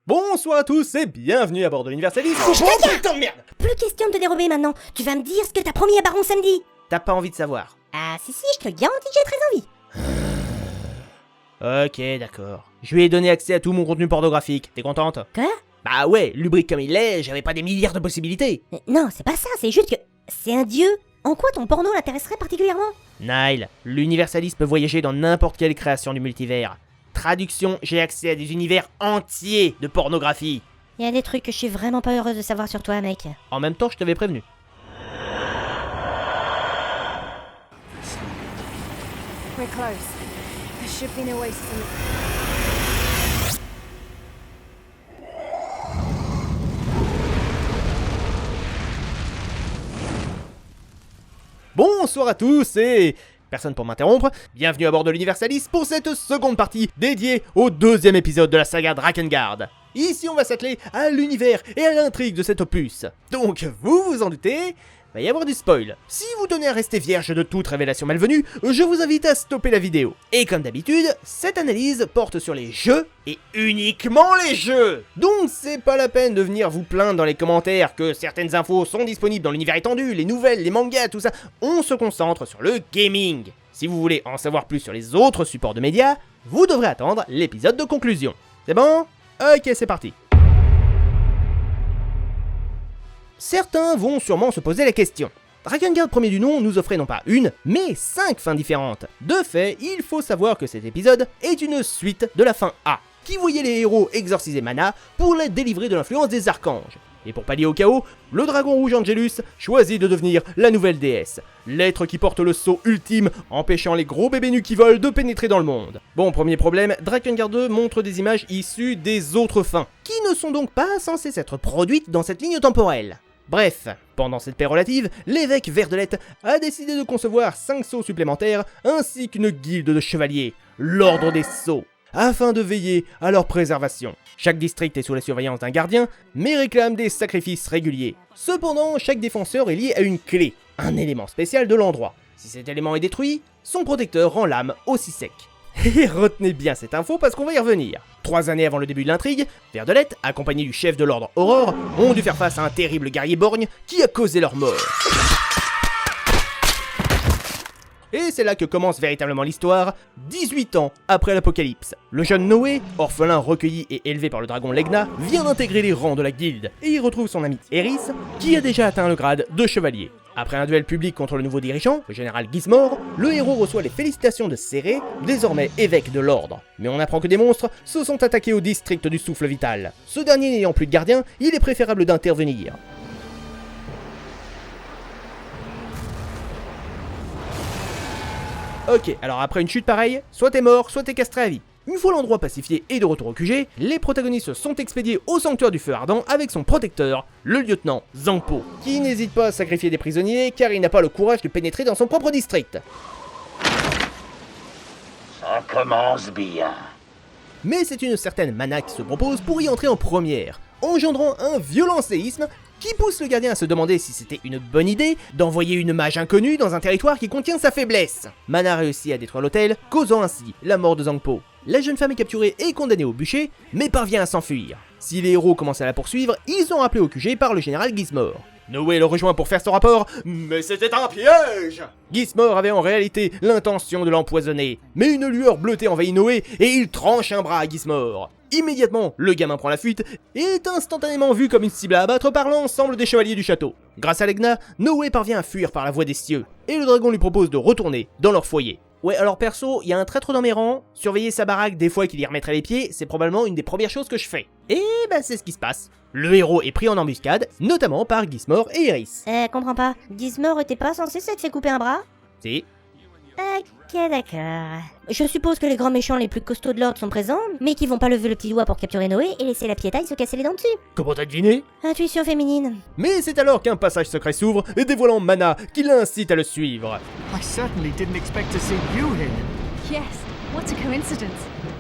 Bonsoir à tous et bienvenue à bord de l'Universalis. Oh, putain de merde! Plus question de te dérober maintenant. Tu vas me dire ce que t'as promis à Baron samedi. T'as pas envie de savoir? Ah si, je te garantis que j'ai très envie. Ok, d'accord. Je lui ai donné accès à tout mon contenu pornographique. T'es contente? Quoi? Bah ouais, lubrique comme il est, j'avais pas des milliards de possibilités. Non, c'est pas ça, c'est juste que... C'est un dieu. En quoi ton porno l'intéresserait particulièrement? Nile, l'Universalis peut voyager dans n'importe quelle création du multivers. Traduction, j'ai accès à des univers entiers de pornographie. Il y a des trucs que je suis vraiment pas heureuse de savoir sur toi, mec. En même temps, je t'avais prévenu. We're close. There should be an oasis in the... Bonsoir à tous et... Personne pour m'interrompre, bienvenue à bord de l'Universalis pour cette seconde partie dédiée au deuxième épisode de la saga Drakengard. Ici on va s'atteler à l'univers et à l'intrigue de cet opus. Donc vous vous en doutez, va y avoir du spoil. Si vous tenez à rester vierge de toute révélation malvenue, je vous invite à stopper la vidéo. Et comme d'habitude, cette analyse porte sur les jeux et uniquement les jeux. Donc c'est pas la peine de venir vous plaindre dans les commentaires que certaines infos sont disponibles dans l'univers étendu, les nouvelles, les mangas, tout ça. On se concentre sur le gaming. Si vous voulez en savoir plus sur les autres supports de médias, vous devrez attendre l'épisode de conclusion. C'est bon? Ok, c'est parti. Certains vont sûrement se poser la question. Drakengard premier du nom nous offrait non pas une, mais 5 fins différentes. De fait, il faut savoir que cet épisode est une suite de la fin A, qui voyait les héros exorciser Mana pour la délivrer de l'influence des archanges. Et pour pallier au chaos, le dragon rouge Angelus choisit de devenir la nouvelle déesse, l'être qui porte le sceau ultime, empêchant les gros bébés nus qui volent de pénétrer dans le monde. Bon, premier problème, Drakengard 2 montre des images issues des autres fins, qui ne sont donc pas censées s'être produites dans cette ligne temporelle. Bref, pendant cette paix relative, l'évêque Verdelette a décidé de concevoir 5 sceaux supplémentaires ainsi qu'une guilde de chevaliers, l'ordre des sceaux, afin de veiller à leur préservation. Chaque district est sous la surveillance d'un gardien, mais réclame des sacrifices réguliers. Cependant, chaque défenseur est lié à une clé, un élément spécial de l'endroit. Si cet élément est détruit, son protecteur rend l'âme aussi sec. Et retenez bien cette info parce qu'on va y revenir. 3 années avant le début de l'intrigue, Verdelette, accompagné du chef de l'ordre Aurore, ont dû faire face à un terrible guerrier borgne qui a causé leur mort. Et c'est là que commence véritablement l'histoire, 18 ans après l'apocalypse. Le jeune Noé, orphelin recueilli et élevé par le dragon Legna, vient d'intégrer les rangs de la guilde, et y retrouve son ami Eris, qui a déjà atteint le grade de chevalier. Après un duel public contre le nouveau dirigeant, le général Gizmor, le héros reçoit les félicitations de Céré, désormais évêque de l'ordre. Mais on apprend que des monstres se sont attaqués au district du souffle vital. Ce dernier n'ayant plus de gardien, il est préférable d'intervenir. Ok, alors après une chute pareille, soit t'es mort, soit t'es castré à vie. Une fois l'endroit pacifié et de retour au QG, les protagonistes sont expédiés au sanctuaire du feu ardent avec son protecteur, le lieutenant Zangpo, qui n'hésite pas à sacrifier des prisonniers car il n'a pas le courage de pénétrer dans son propre district. Ça commence bien. Mais c'est une certaine Mana qui se propose pour y entrer en première, engendrant un violent séisme qui pousse le gardien à se demander si c'était une bonne idée d'envoyer une mage inconnue dans un territoire qui contient sa faiblesse. Mana réussit à détruire l'hôtel, causant ainsi la mort de Zangpo. La jeune femme est capturée et condamnée au bûcher, mais parvient à s'enfuir. Si les héros commencent à la poursuivre, ils sont rappelés au QG par le général Gizmor. Noé le rejoint pour faire son rapport, mais c'était un piège! Gizmor avait en réalité l'intention de l'empoisonner, mais une lueur bleutée envahit Noé et il tranche un bras à Gizmor. Immédiatement, le gamin prend la fuite et est instantanément vu comme une cible à abattre par l'ensemble des chevaliers du château. Grâce à Legna, Noé parvient à fuir par la voie des cieux, et le dragon lui propose de retourner dans leur foyer. Ouais, alors perso, il y a un traître dans mes rangs, surveiller sa baraque des fois qu'il y remettrait les pieds, c'est probablement une des premières choses que je fais. Et bah c'est ce qui se passe. Le héros est pris en embuscade, notamment par Gizmor et Eris. Comprends pas. Gizmor était pas censé s'être fait couper un bras? Si. Ok, d'accord. Je suppose que les grands méchants les plus costauds de l'ordre sont présents, mais qui vont pas lever le petit doigt pour capturer Noé et laisser la piétaille se casser les dents dessus. Comment t'as deviné? Intuition féminine. Mais c'est alors qu'un passage secret s'ouvre, dévoilant Mana, qui l'incite à le suivre. I certainly didn't expect to see you here. Yes, what a coincidence.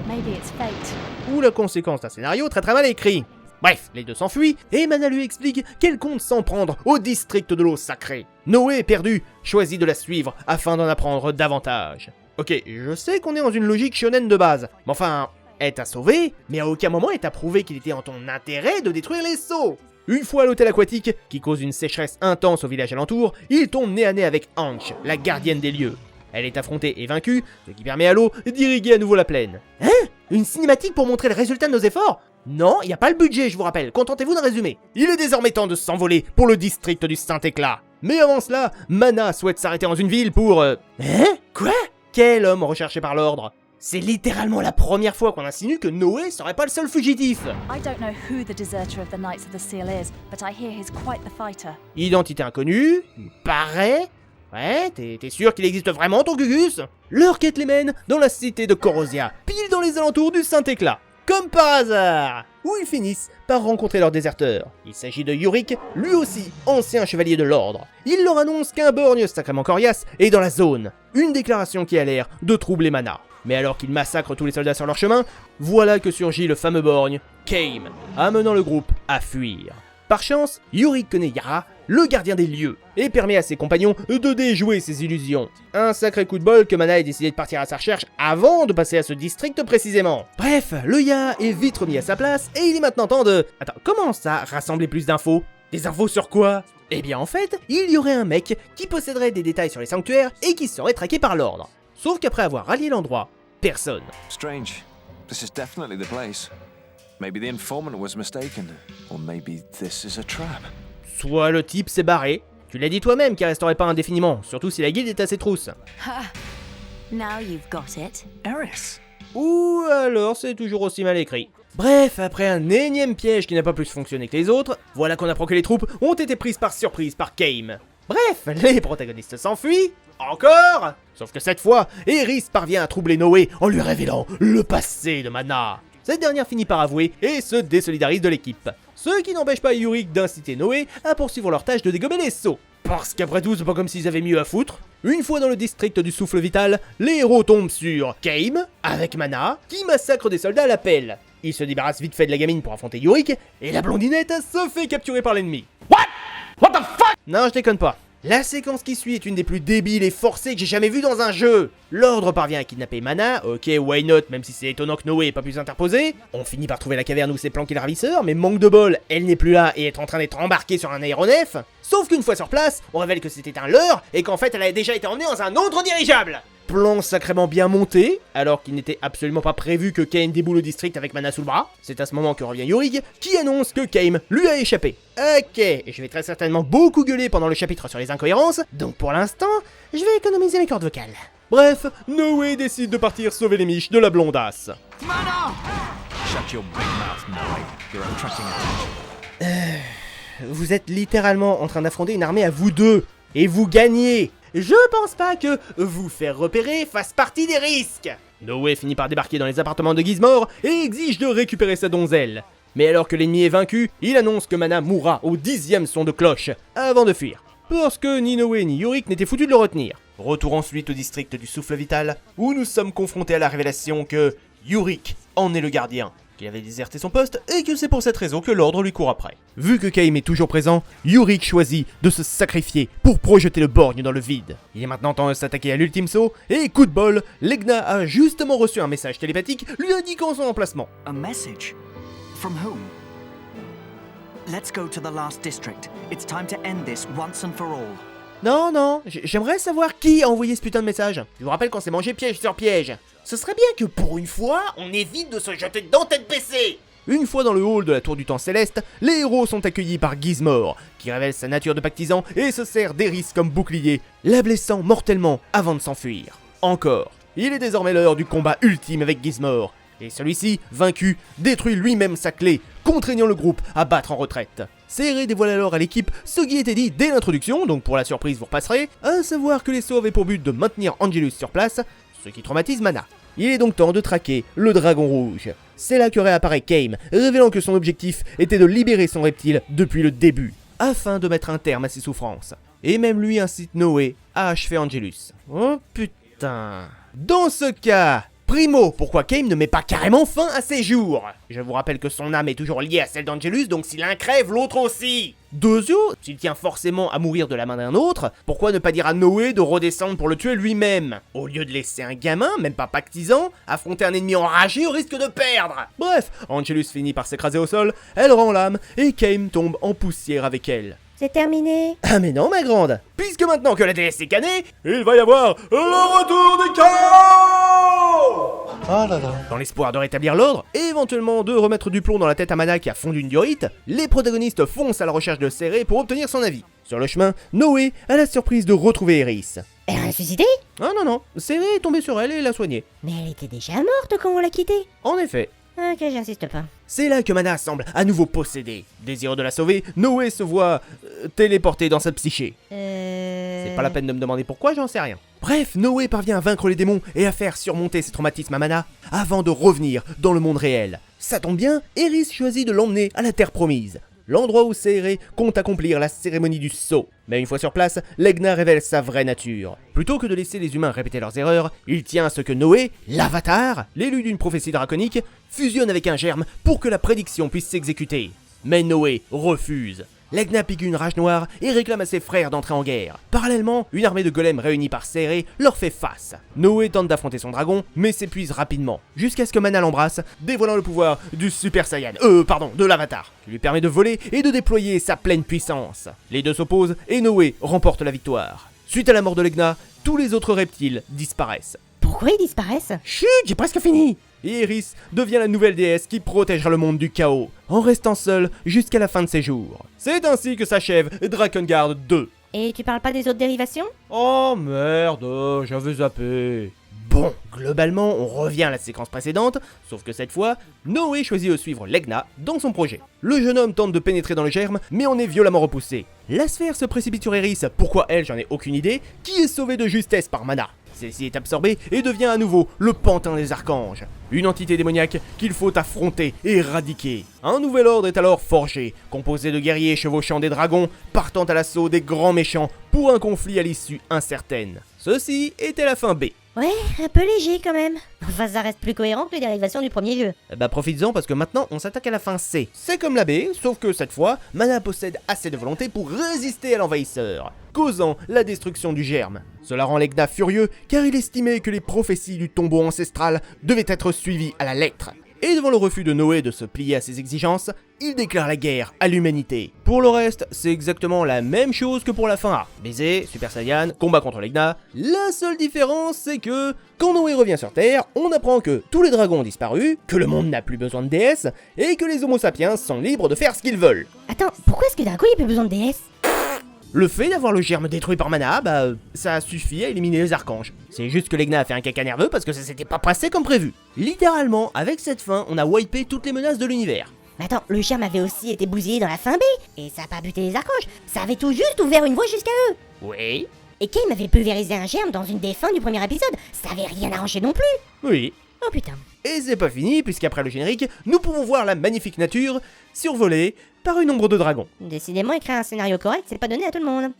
Maybe it's fate. Ou la conséquence d'un scénario très mal écrit. Bref, les deux s'enfuient, et Mana lui explique qu'elle compte s'en prendre au district de l'eau sacrée. Noé, perdu, choisit de la suivre afin d'en apprendre davantage. Ok, je sais qu'on est dans une logique shonen de base, mais enfin, elle t'a sauvé, mais à aucun moment elle t'a prouvé qu'il était en ton intérêt de détruire les sceaux. Une fois à l'hôtel aquatique, qui cause une sécheresse intense au village alentour, il tombe nez à nez avec Anch, la gardienne des lieux. Elle est affrontée et vaincue, ce qui permet à l'eau d'irriguer à nouveau la plaine. Hein? Une cinématique pour montrer le résultat de nos efforts? Non, y a pas le budget, je vous rappelle, contentez-vous d'un résumé. Il est désormais temps de s'envoler pour le district du Saint-Éclat. Mais avant cela, Mana souhaite s'arrêter dans une ville pour... Hein? Quoi? Quel homme recherché par l'ordre? C'est littéralement la première fois qu'on insinue que Noé serait pas le seul fugitif. I don't know who the deserter of the Knights of the Seal is, but I hear he's quite the fighter. Identité inconnue, il paraît... Ouais, t'es sûr qu'il existe vraiment ton Gugus? Leur quête les mène dans la cité de Corosia, pile dans les alentours du Saint-Éclat. Comme par hasard, où ils finissent par rencontrer leur déserteur. Il s'agit de Yorick, lui aussi ancien chevalier de l'ordre. Il leur annonce qu'un borgne sacrément coriace est dans la zone. Une déclaration qui a l'air de troubler Mana. Mais alors qu'il massacre tous les soldats sur leur chemin, voilà que surgit le fameux borgne, Kaim, amenant le groupe à fuir. Par chance, Yorick connaît Yara, le gardien des lieux, et permet à ses compagnons de déjouer ses illusions. Un sacré coup de bol que Mana ait décidé de partir à sa recherche avant de passer à ce district précisément. Bref, le Yara est vite remis à sa place, et il est maintenant temps de... Attends, comment ça, rassembler plus d'infos? Des infos sur quoi? Eh bien en fait, il y aurait un mec qui posséderait des détails sur les sanctuaires et qui serait traqué par l'ordre. Sauf qu'après avoir rallié l'endroit, personne. Strange. This is definitely the place. Maybe the informant was mistaken. Or maybe this is a trap. Soit le type s'est barré, tu l'as dit toi-même qu'il resterait pas indéfiniment, surtout si la guilde est à ses trousses. Now you've got it. Eris! Ou alors c'est toujours aussi mal écrit. Bref, après un énième piège qui n'a pas plus fonctionné que les autres, voilà qu'on apprend que les troupes ont été prises par surprise par Kaim. Bref, les protagonistes s'enfuient, encore. Sauf que cette fois, Eris parvient à troubler Noé en lui révélant le passé de Mana. Cette dernière finit par avouer et se désolidarise de l'équipe. Ce qui n'empêche pas Yorick d'inciter Noé à poursuivre leur tâche de dégommer les sceaux. Parce qu'après tout, c'est pas comme s'ils avaient mieux à foutre. Une fois dans le district du souffle vital, les héros tombent sur Kaim, avec Mana, qui massacre des soldats à la pelle. Il se débarrasse vite fait de la gamine pour affronter Yorick, et la blondinette se fait capturer par l'ennemi. What the fuck? Non, je déconne pas. La séquence qui suit est une des plus débiles et forcées que j'ai jamais vues dans un jeu. L'ordre parvient à kidnapper Mana, ok, why not, même si c'est étonnant que Noé ait pas pu s'interposer. On finit par trouver la caverne où s'est planqué le ravisseur, mais manque de bol, elle n'est plus là et est en train d'être embarquée sur un aéronef. Sauf qu'une fois sur place, on révèle que c'était un leurre et qu'en fait elle a déjà été emmenée dans un autre dirigeable. Plan sacrément bien monté, alors qu'il n'était absolument pas prévu que Kaim déboule au district avec Mana sous le bras. C'est à ce moment que revient Yorick, qui annonce que Kaim lui a échappé. Ok, je vais très certainement beaucoup gueuler pendant le chapitre sur les incohérences, donc pour l'instant, je vais économiser mes cordes vocales. Bref, Noé décide de partir sauver les miches de la blondasse. Mana! Shut your big mouth, Noé. You're attracting attention. Vous êtes littéralement en train d'affronter une armée à vous deux, et vous gagnez. Je pense pas que vous faire repérer fasse partie des risques. Noé finit par débarquer dans les appartements de Gizmor et exige de récupérer sa donzelle. Mais alors que l'ennemi est vaincu, il annonce que Mana mourra au 10e son de cloche, avant de fuir. Parce que ni Noé ni Yorick n'étaient foutus de le retenir. Retour ensuite au district du souffle vital, où nous sommes confrontés à la révélation que Yorick en est le gardien, qu'il avait déserté son poste et que c'est pour cette raison que l'ordre lui court après. Vu que Kaim est toujours présent, Yorick choisit de se sacrifier pour projeter le borgne dans le vide. Il est maintenant temps de s'attaquer à l'ultime saut, et coup de bol, Legna a justement reçu un message télépathique lui indiquant son emplacement. A message? From whom? Let's go to the last district. It's time to end this once and for all. Non, j'aimerais savoir qui a envoyé ce putain de message. Je vous rappelle qu'on s'est mangé piège sur piège. Ce serait bien que pour une fois, on évite de se jeter dedans tête baissée. Une fois dans le hall de la Tour du Temps Céleste, les héros sont accueillis par Gizmor, qui révèle sa nature de pactisan et se sert d'Eris comme bouclier, la blessant mortellement avant de s'enfuir. Encore, il est désormais l'heure du combat ultime avec Gizmor, et celui-ci, vaincu, détruit lui-même sa clé, contraignant le groupe à battre en retraite. Serré dévoile alors à l'équipe ce qui était dit dès l'introduction, donc pour la surprise vous repasserez, à savoir que les Sceaux avaient pour but de maintenir Angelus sur place, ce qui traumatise Mana. Il est donc temps de traquer le dragon rouge. C'est là que réapparaît Kaim, révélant que son objectif était de libérer son reptile depuis le début, afin de mettre un terme à ses souffrances. Et même lui incite Noé à achever Angelus. Oh putain. Dans ce cas, Primo, pourquoi Kame ne met pas carrément fin à ses jours? Je vous rappelle que son âme est toujours liée à celle d'Angelus, donc si l'un crève, l'autre aussi. Deuxio, s'il tient forcément à mourir de la main d'un autre, pourquoi ne pas dire à Noé de redescendre pour le tuer lui-même? Au lieu de laisser un gamin, même pas pactisant, affronter un ennemi enragé au risque de perdre. Bref, Angelus finit par s'écraser au sol, elle rend l'âme, et Kame tombe en poussière avec elle. C'est terminé. Ah mais non ma grande, puisque maintenant que la déesse est cannée, il va y avoir le retour du chaos. Dans l'espoir de rétablir l'ordre, et éventuellement de remettre du plomb dans la tête à Mana qui a fondu une diorite, les protagonistes foncent à la recherche de Céré pour obtenir son avis. Sur le chemin, Noé a la surprise de retrouver Eris. Elle a ressuscité? Ah non, Céré est tombée sur elle et l'a soignée. Mais elle était déjà morte quand on l'a quittée. En effet. Ok, j'insiste pas. C'est là que Mana semble à nouveau possédée. Désireux de la sauver, Noé se voit téléporté dans sa psyché. C'est pas la peine de me demander pourquoi, j'en sais rien. Bref, Noé parvient à vaincre les démons et à faire surmonter ses traumatismes à Mana avant de revenir dans le monde réel. Ça tombe bien, Eris choisit de l'emmener à la Terre Promise, l'endroit où Céré compte accomplir la cérémonie du sceau. Mais une fois sur place, Legna révèle sa vraie nature. Plutôt que de laisser les humains répéter leurs erreurs, il tient à ce que Noé, l'avatar, l'élu d'une prophétie draconique, fusionne avec un germe pour que la prédiction puisse s'exécuter. Mais Noé refuse. Legna pique une rage noire et réclame à ses frères d'entrer en guerre. Parallèlement, une armée de golems réunis par Céré leur fait face. Noé tente d'affronter son dragon, mais s'épuise rapidement, jusqu'à ce que Mana l'embrasse, dévoilant le pouvoir du Super Saiyan, de l'avatar, qui lui permet de voler et de déployer sa pleine puissance. Les deux s'opposent et Noé remporte la victoire. Suite à la mort de Legna, tous les autres reptiles disparaissent. Pourquoi ils disparaissent? Chut, j'ai presque fini! Et Eris devient la nouvelle déesse qui protégera le monde du chaos, en restant seule jusqu'à la fin de ses jours. C'est ainsi que s'achève Drakengard 2. Et tu parles pas des autres dérivations? Oh merde, j'avais zappé. Bon, globalement, on revient à la séquence précédente, sauf que cette fois, Noé choisit de suivre Legna dans son projet. Le jeune homme tente de pénétrer dans le germe, mais on est violemment repoussé. La sphère se précipite sur Eris, pourquoi elle, j'en ai aucune idée, qui est sauvée de justesse par Mana. Celle-ci est absorbée et devient à nouveau le pantin des archanges. Une entité démoniaque qu'il faut affronter et éradiquer. Un nouvel ordre est alors forgé, composé de guerriers chevauchant des dragons, partant à l'assaut des grands méchants pour un conflit à l'issue incertaine. Ceci était la fin B. Ouais, un peu léger quand même. Enfin, ça reste plus cohérent que les dérivations du premier jeu. Bah profites-en parce que maintenant on s'attaque à la fin C. C'est comme la B, sauf que cette fois, Mana possède assez de volonté pour résister à l'envahisseur, causant la destruction du germe. Cela rend Legna furieux car il estimait que les prophéties du tombeau ancestral devaient être suivies à la lettre. Et devant le refus de Noé de se plier à ses exigences, il déclare la guerre à l'humanité. Pour le reste, c'est exactement la même chose que pour la fin A. Baiser, Super Saiyan, combat contre Legna. La seule différence, c'est que, quand Noé revient sur Terre, on apprend que tous les dragons ont disparu, que le monde n'a plus besoin de déesses, et que les homo sapiens sont libres de faire ce qu'ils veulent. Attends, pourquoi est-ce que d'un coup il n'y a plus besoin de déesse? Le fait d'avoir le germe détruit par Mana, ça suffit à éliminer les archanges. C'est juste que Legna a fait un caca nerveux parce que ça s'était pas passé comme prévu. Littéralement, avec cette fin, on a wipé toutes les menaces de l'univers. Mais attends, le germe avait aussi été bousillé dans la fin B, et ça a pas buté les archanges, ça avait tout juste ouvert une voie jusqu'à eux. Oui. Et Kame avait pulvérisé un germe dans une des fins du premier épisode, ça avait rien arrangé non plus. Oui. Oh putain. Et c'est pas fini, puisqu'après le générique, nous pouvons voir la magnifique nature survolée par une ombre de dragon. Décidément, écrire un scénario correct, c'est pas donné à tout le monde.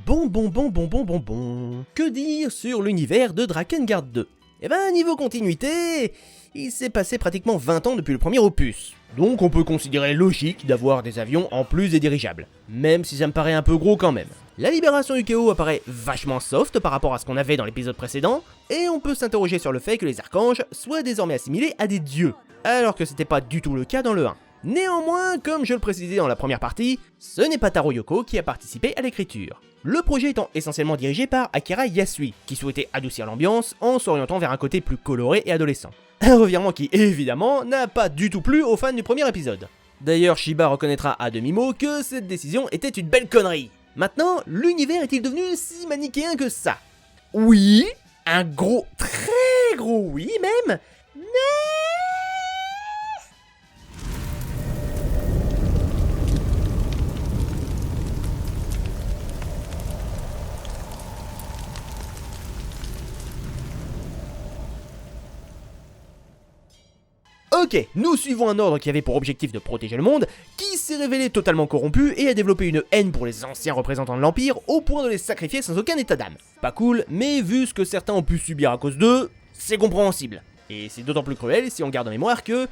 Bon. Que dire sur l'univers de Drakengard 2? Eh ben, niveau continuité, il s'est passé pratiquement 20 ans depuis le premier opus. Donc on peut considérer logique d'avoir des avions en plus des dirigeables. Même si ça me paraît un peu gros quand même. La libération du chaos apparaît vachement soft par rapport à ce qu'on avait dans l'épisode précédent, et on peut s'interroger sur le fait que les archanges soient désormais assimilés à des dieux, alors que c'était pas du tout le cas dans le 1. Néanmoins, comme je le précisais dans la première partie, ce n'est pas Taro Yoko qui a participé à l'écriture. Le projet étant essentiellement dirigé par Akira Yasui, qui souhaitait adoucir l'ambiance en s'orientant vers un côté plus coloré et adolescent. Un revirement qui, évidemment, n'a pas du tout plu aux fans du premier épisode. D'ailleurs, Shiba reconnaîtra à demi-mot que cette décision était une belle connerie. Maintenant, l'univers est-il devenu si manichéen que ça? Oui, un gros, très gros oui même, mais... Ok, nous suivons un ordre qui avait pour objectif de protéger le monde, qui s'est révélé totalement corrompu et a développé une haine pour les anciens représentants de l'Empire au point de les sacrifier sans aucun état d'âme. Pas cool, mais vu ce que certains ont pu subir à cause d'eux, c'est compréhensible. Et c'est d'autant plus cruel si on garde en mémoire que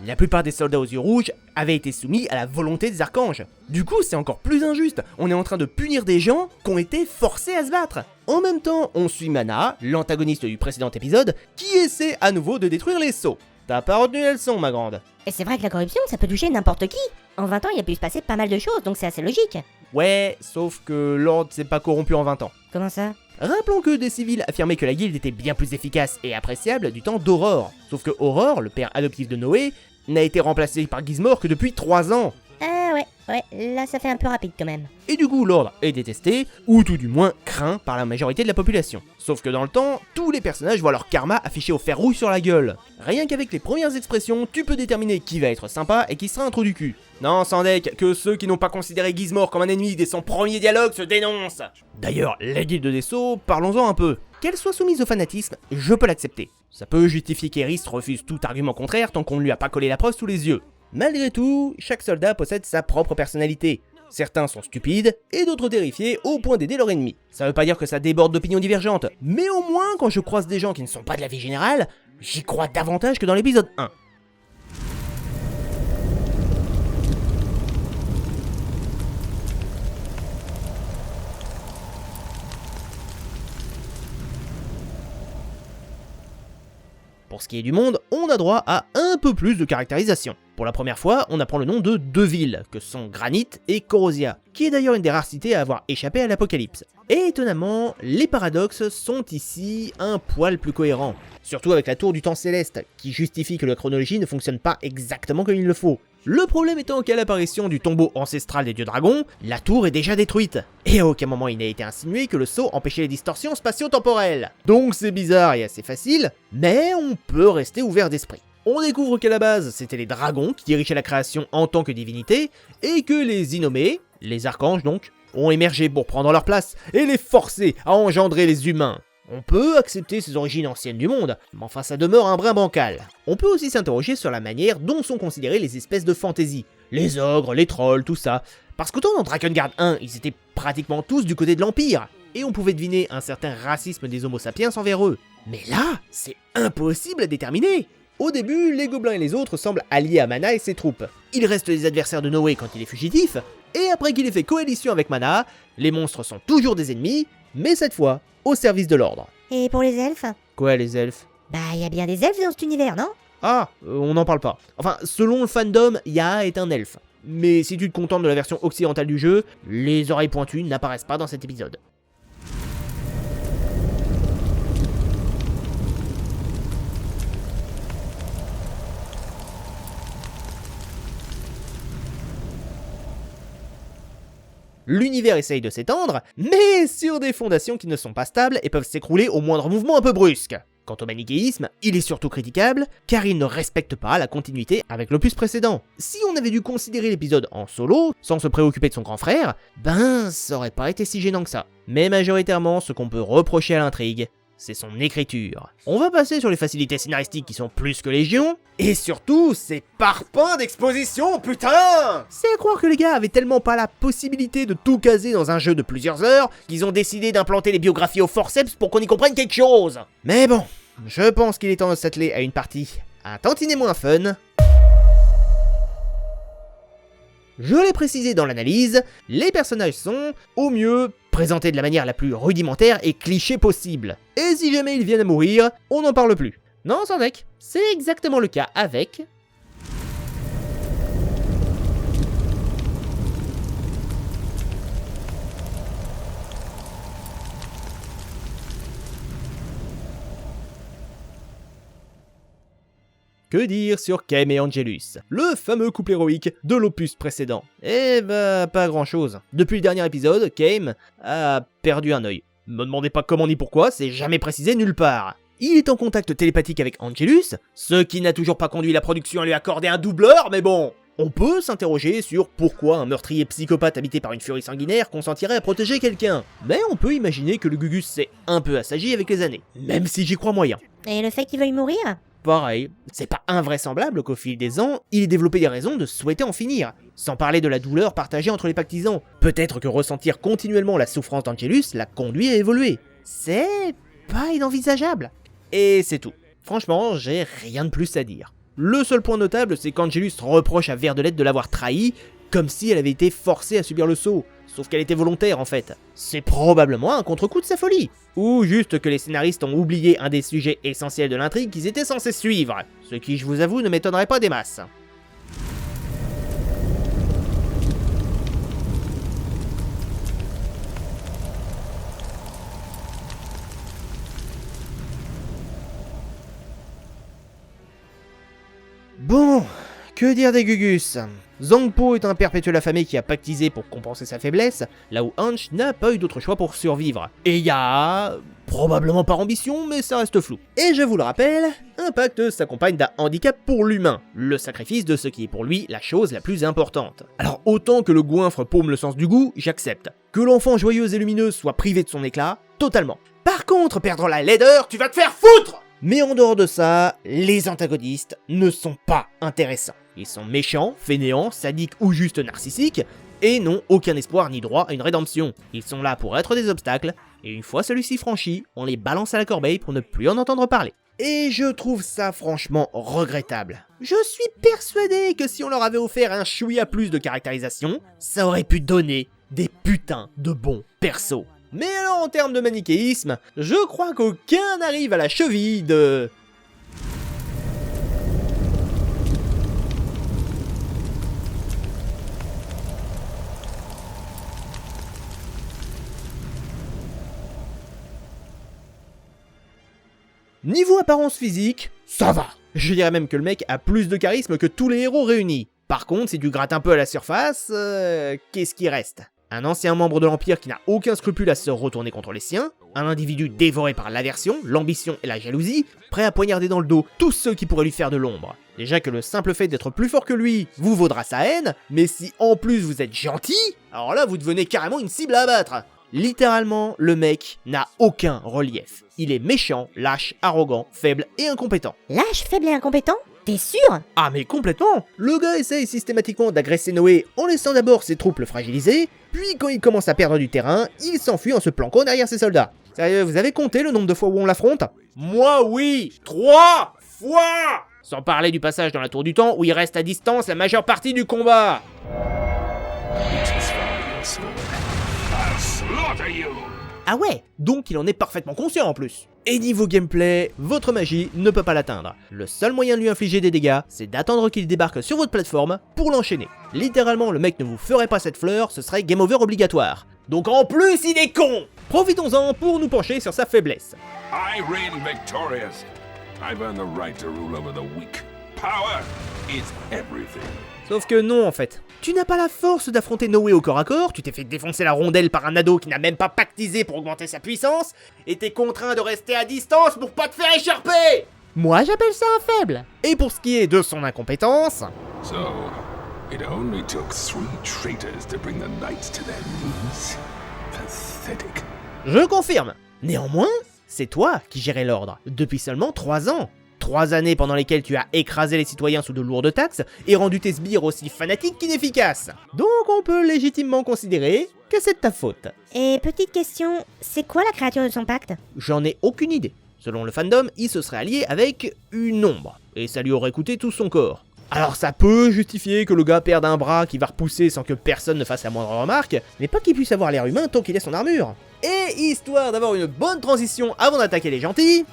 la plupart des soldats aux yeux rouges avaient été soumis à la volonté des archanges. Du coup, c'est encore plus injuste, on est en train de punir des gens qui ont été forcés à se battre. En même temps, on suit Mana, l'antagoniste du précédent épisode, qui essaie à nouveau de détruire les sceaux. T'as pas retenu la leçon, ma grande. Et c'est vrai que la corruption, ça peut toucher n'importe qui. En 20 ans, il y a pu se passer pas mal de choses, donc c'est assez logique. Ouais, sauf que l'ordre s'est pas corrompu en 20 ans. Comment ça? Rappelons que des civils affirmaient que la guilde était bien plus efficace et appréciable du temps d'Aurore. Sauf que Aurore, le père adoptif de Noé, n'a été remplacé par Gizmor que depuis 3 ans. Ah ouais, là ça fait un peu rapide quand même. Et du coup, l'ordre est détesté, ou tout du moins craint par la majorité de la population. Sauf que dans le temps, tous les personnages voient leur karma affiché au fer rouge sur la gueule. Rien qu'avec les premières expressions, tu peux déterminer qui va être sympa et qui sera un trou du cul. Non, sans deck, que ceux qui n'ont pas considéré Gizmor comme un ennemi dès son premier dialogue se dénoncent. D'ailleurs, la guilde des sceaux, parlons-en un peu. Qu'elle soit soumise au fanatisme, je peux l'accepter. Ça peut justifier qu'Eris refuse tout argument contraire tant qu'on ne lui a pas collé la preuve sous les yeux. Malgré tout, chaque soldat possède sa propre personnalité. Certains sont stupides, et d'autres terrifiés au point d'aider leur ennemi. Ça veut pas dire que ça déborde d'opinions divergentes, mais au moins quand je croise des gens qui ne sont pas de la vie générale, j'y crois davantage que dans l'épisode 1. Pour ce qui est du monde, on a droit à un peu plus de caractérisation. Pour la première fois, on apprend le nom de 2 villes, que sont Granit et Corrosia, qui est d'ailleurs une des rares cités à avoir échappé à l'apocalypse. Et étonnamment, les paradoxes sont ici un poil plus cohérents. Surtout avec la tour du temps céleste, qui justifie que la chronologie ne fonctionne pas exactement comme il le faut. Le problème étant qu'à l'apparition du tombeau ancestral des dieux dragons, la tour est déjà détruite. Et à aucun moment il n'a été insinué que le sceau empêchait les distorsions spatio-temporelles. Donc c'est bizarre et assez facile, mais on peut rester ouvert d'esprit. On découvre qu'à la base, c'était les dragons qui dirigeaient la création en tant que divinité, et que les Innommés, les archanges donc, ont émergé pour prendre leur place et les forcer à engendrer les humains. On peut accepter ces origines anciennes du monde, mais enfin ça demeure un brin bancal. On peut aussi s'interroger sur la manière dont sont considérées les espèces de fantasy, les ogres, les trolls, tout ça. Parce qu'autant dans Drakengard 1, ils étaient pratiquement tous du côté de l'Empire, et on pouvait deviner un certain racisme des Homo sapiens envers eux. Mais là, c'est impossible à déterminer. Au début, les gobelins et les autres semblent alliés à Mana et ses troupes. Ils restent les adversaires de Noé quand il est fugitif, et après qu'il ait fait coalition avec Mana, les monstres sont toujours des ennemis, mais cette fois, au service de l'ordre. Et pour les elfes? Quoi les elfes? Bah y a bien des elfes dans cet univers, non? Ah, on n'en parle pas. Enfin, selon le fandom, Yaa est un elfe. Mais si tu te contentes de la version occidentale du jeu, les oreilles pointues n'apparaissent pas dans cet épisode. L'univers essaye de s'étendre, mais sur des fondations qui ne sont pas stables et peuvent s'écrouler au moindre mouvement un peu brusque. Quant au manichéisme, il est surtout critiquable, car il ne respecte pas la continuité avec l'opus précédent. Si on avait dû considérer l'épisode en solo, sans se préoccuper de son grand frère, ben ça aurait pas été si gênant que ça. Mais majoritairement, ce qu'on peut reprocher à l'intrigue, c'est son écriture. On va passer sur les facilités scénaristiques qui sont plus que légion, et surtout, ces parpaings d'exposition, putain! C'est à croire que les gars avaient tellement pas la possibilité de tout caser dans un jeu de plusieurs heures, qu'ils ont décidé d'implanter les biographies au forceps pour qu'on y comprenne quelque chose. Mais bon, je pense qu'il est temps de s'atteler à une partie un tantinet moins fun. Je l'ai précisé dans l'analyse, les personnages sont, au mieux, présentés de la manière la plus rudimentaire et cliché possible. Et si jamais ils viennent à mourir, on n'en parle plus. Non, sans deck, c'est exactement le cas avec... Que dire sur Kaim et Angelus, le fameux couple héroïque de l'opus précédent? Eh bah, pas grand chose. Depuis le dernier épisode, Kaim a perdu un œil. Me demandez pas comment ni pourquoi, c'est jamais précisé nulle part. Il est en contact télépathique avec Angelus, ce qui n'a toujours pas conduit la production à lui accorder un doubleur, mais bon. On peut s'interroger sur pourquoi un meurtrier psychopathe habité par une furie sanguinaire consentirait à protéger quelqu'un, mais on peut imaginer que le Gugus s'est un peu assagi avec les années, même si j'y crois moyen. Et le fait qu'il veuille mourir? Pareil, c'est pas invraisemblable qu'au fil des ans, il ait développé des raisons de souhaiter en finir, sans parler de la douleur partagée entre les pactisans. Peut-être que ressentir continuellement la souffrance d'Angelus l'a conduit à évoluer. C'est pas inenvisageable. Et c'est tout. Franchement, j'ai rien de plus à dire. Le seul point notable, c'est qu'Angelus reproche à Verdelette de l'avoir trahi, comme si elle avait été forcée à subir le saut. Sauf qu'elle était volontaire en fait. C'est probablement un contre-coup de sa folie. Ou juste que les scénaristes ont oublié un des sujets essentiels de l'intrigue qu'ils étaient censés suivre. Ce qui, je vous avoue, ne m'étonnerait pas des masses. Bon, que dire des Gugus? Zangpo est un perpétuel affamé qui a pactisé pour compenser sa faiblesse, là où Hanch n'a pas eu d'autre choix pour survivre. Et y a... probablement par ambition, mais ça reste flou. Et je vous le rappelle, un pacte s'accompagne d'un handicap pour l'humain, le sacrifice de ce qui est pour lui la chose la plus importante. Alors autant que le goinfre paume le sens du goût, j'accepte. Que l'enfant joyeuse et lumineuse soit privé de son éclat, totalement. Par contre, perdre la laideur, tu vas te faire foutre! Mais en dehors de ça, les antagonistes ne sont pas intéressants. Ils sont méchants, fainéants, sadiques ou juste narcissiques, et n'ont aucun espoir ni droit à une rédemption. Ils sont là pour être des obstacles, et une fois celui-ci franchi, on les balance à la corbeille pour ne plus en entendre parler. Et je trouve ça franchement regrettable. Je suis persuadé que si on leur avait offert un chouïa plus de caractérisation, ça aurait pu donner des putains de bons persos. Mais alors en termes de manichéisme, je crois qu'aucun n'arrive à la cheville de... Niveau apparence physique, ça va. Je dirais même que le mec a plus de charisme que tous les héros réunis. Par contre, si tu grattes un peu à la surface, qu'est-ce qui reste? Un ancien membre de l'Empire qui n'a aucun scrupule à se retourner contre les siens, un individu dévoré par l'aversion, l'ambition et la jalousie, prêt à poignarder dans le dos tous ceux qui pourraient lui faire de l'ombre. Déjà que le simple fait d'être plus fort que lui vous vaudra sa haine, mais si en plus vous êtes gentil, alors là vous devenez carrément une cible à abattre. Littéralement, le mec n'a aucun relief. Il est méchant, lâche, arrogant, faible et incompétent. Lâche, faible et incompétent? T'es sûr? Ah mais complètement! Le gars essaye systématiquement d'agresser Noé en laissant d'abord ses troupes le fragiliser, puis quand il commence à perdre du terrain, il s'enfuit en se planquant derrière ses soldats. Sérieux, vous avez compté le nombre de fois où on l'affronte? Moi oui! 3 fois! Sans parler du passage dans la tour du temps où il reste à distance la majeure partie du combat. Ah ouais, donc il en est parfaitement conscient en plus. Et niveau gameplay, votre magie ne peut pas l'atteindre. Le seul moyen de lui infliger des dégâts, c'est d'attendre qu'il débarque sur votre plateforme pour l'enchaîner. Littéralement, le mec ne vous ferait pas cette fleur, ce serait game over obligatoire. Donc en plus, il est con! Profitons-en pour nous pencher sur sa faiblesse. I reign victorious. I've earned the right to rule over the weak. Power is everything. Sauf que non en fait. Tu n'as pas la force d'affronter Noé au corps à corps, tu t'es fait défoncer la rondelle par un ado qui n'a même pas pactisé pour augmenter sa puissance, et t'es contraint de rester à distance pour pas te faire écharper! Moi j'appelle ça un faible. Et pour ce qui est de son incompétence... So, it only took 3 traitors to bring the knights to their knees. Pathetic. Je confirme. Néanmoins, c'est toi qui gérais l'ordre, depuis seulement 3 ans. 3 années pendant lesquelles tu as écrasé les citoyens sous de lourdes taxes et rendu tes sbires aussi fanatiques qu'inefficaces. Donc on peut légitimement considérer que c'est de ta faute. Et petite question, c'est quoi la créature de son pacte? J'en ai aucune idée. Selon le fandom, il se serait allié avec une ombre, et ça lui aurait coûté tout son corps. Alors ça peut justifier que le gars perde un bras qui va repousser sans que personne ne fasse la moindre remarque, mais pas qu'il puisse avoir l'air humain tant qu'il a son armure. Et histoire d'avoir une bonne transition avant d'attaquer les gentils...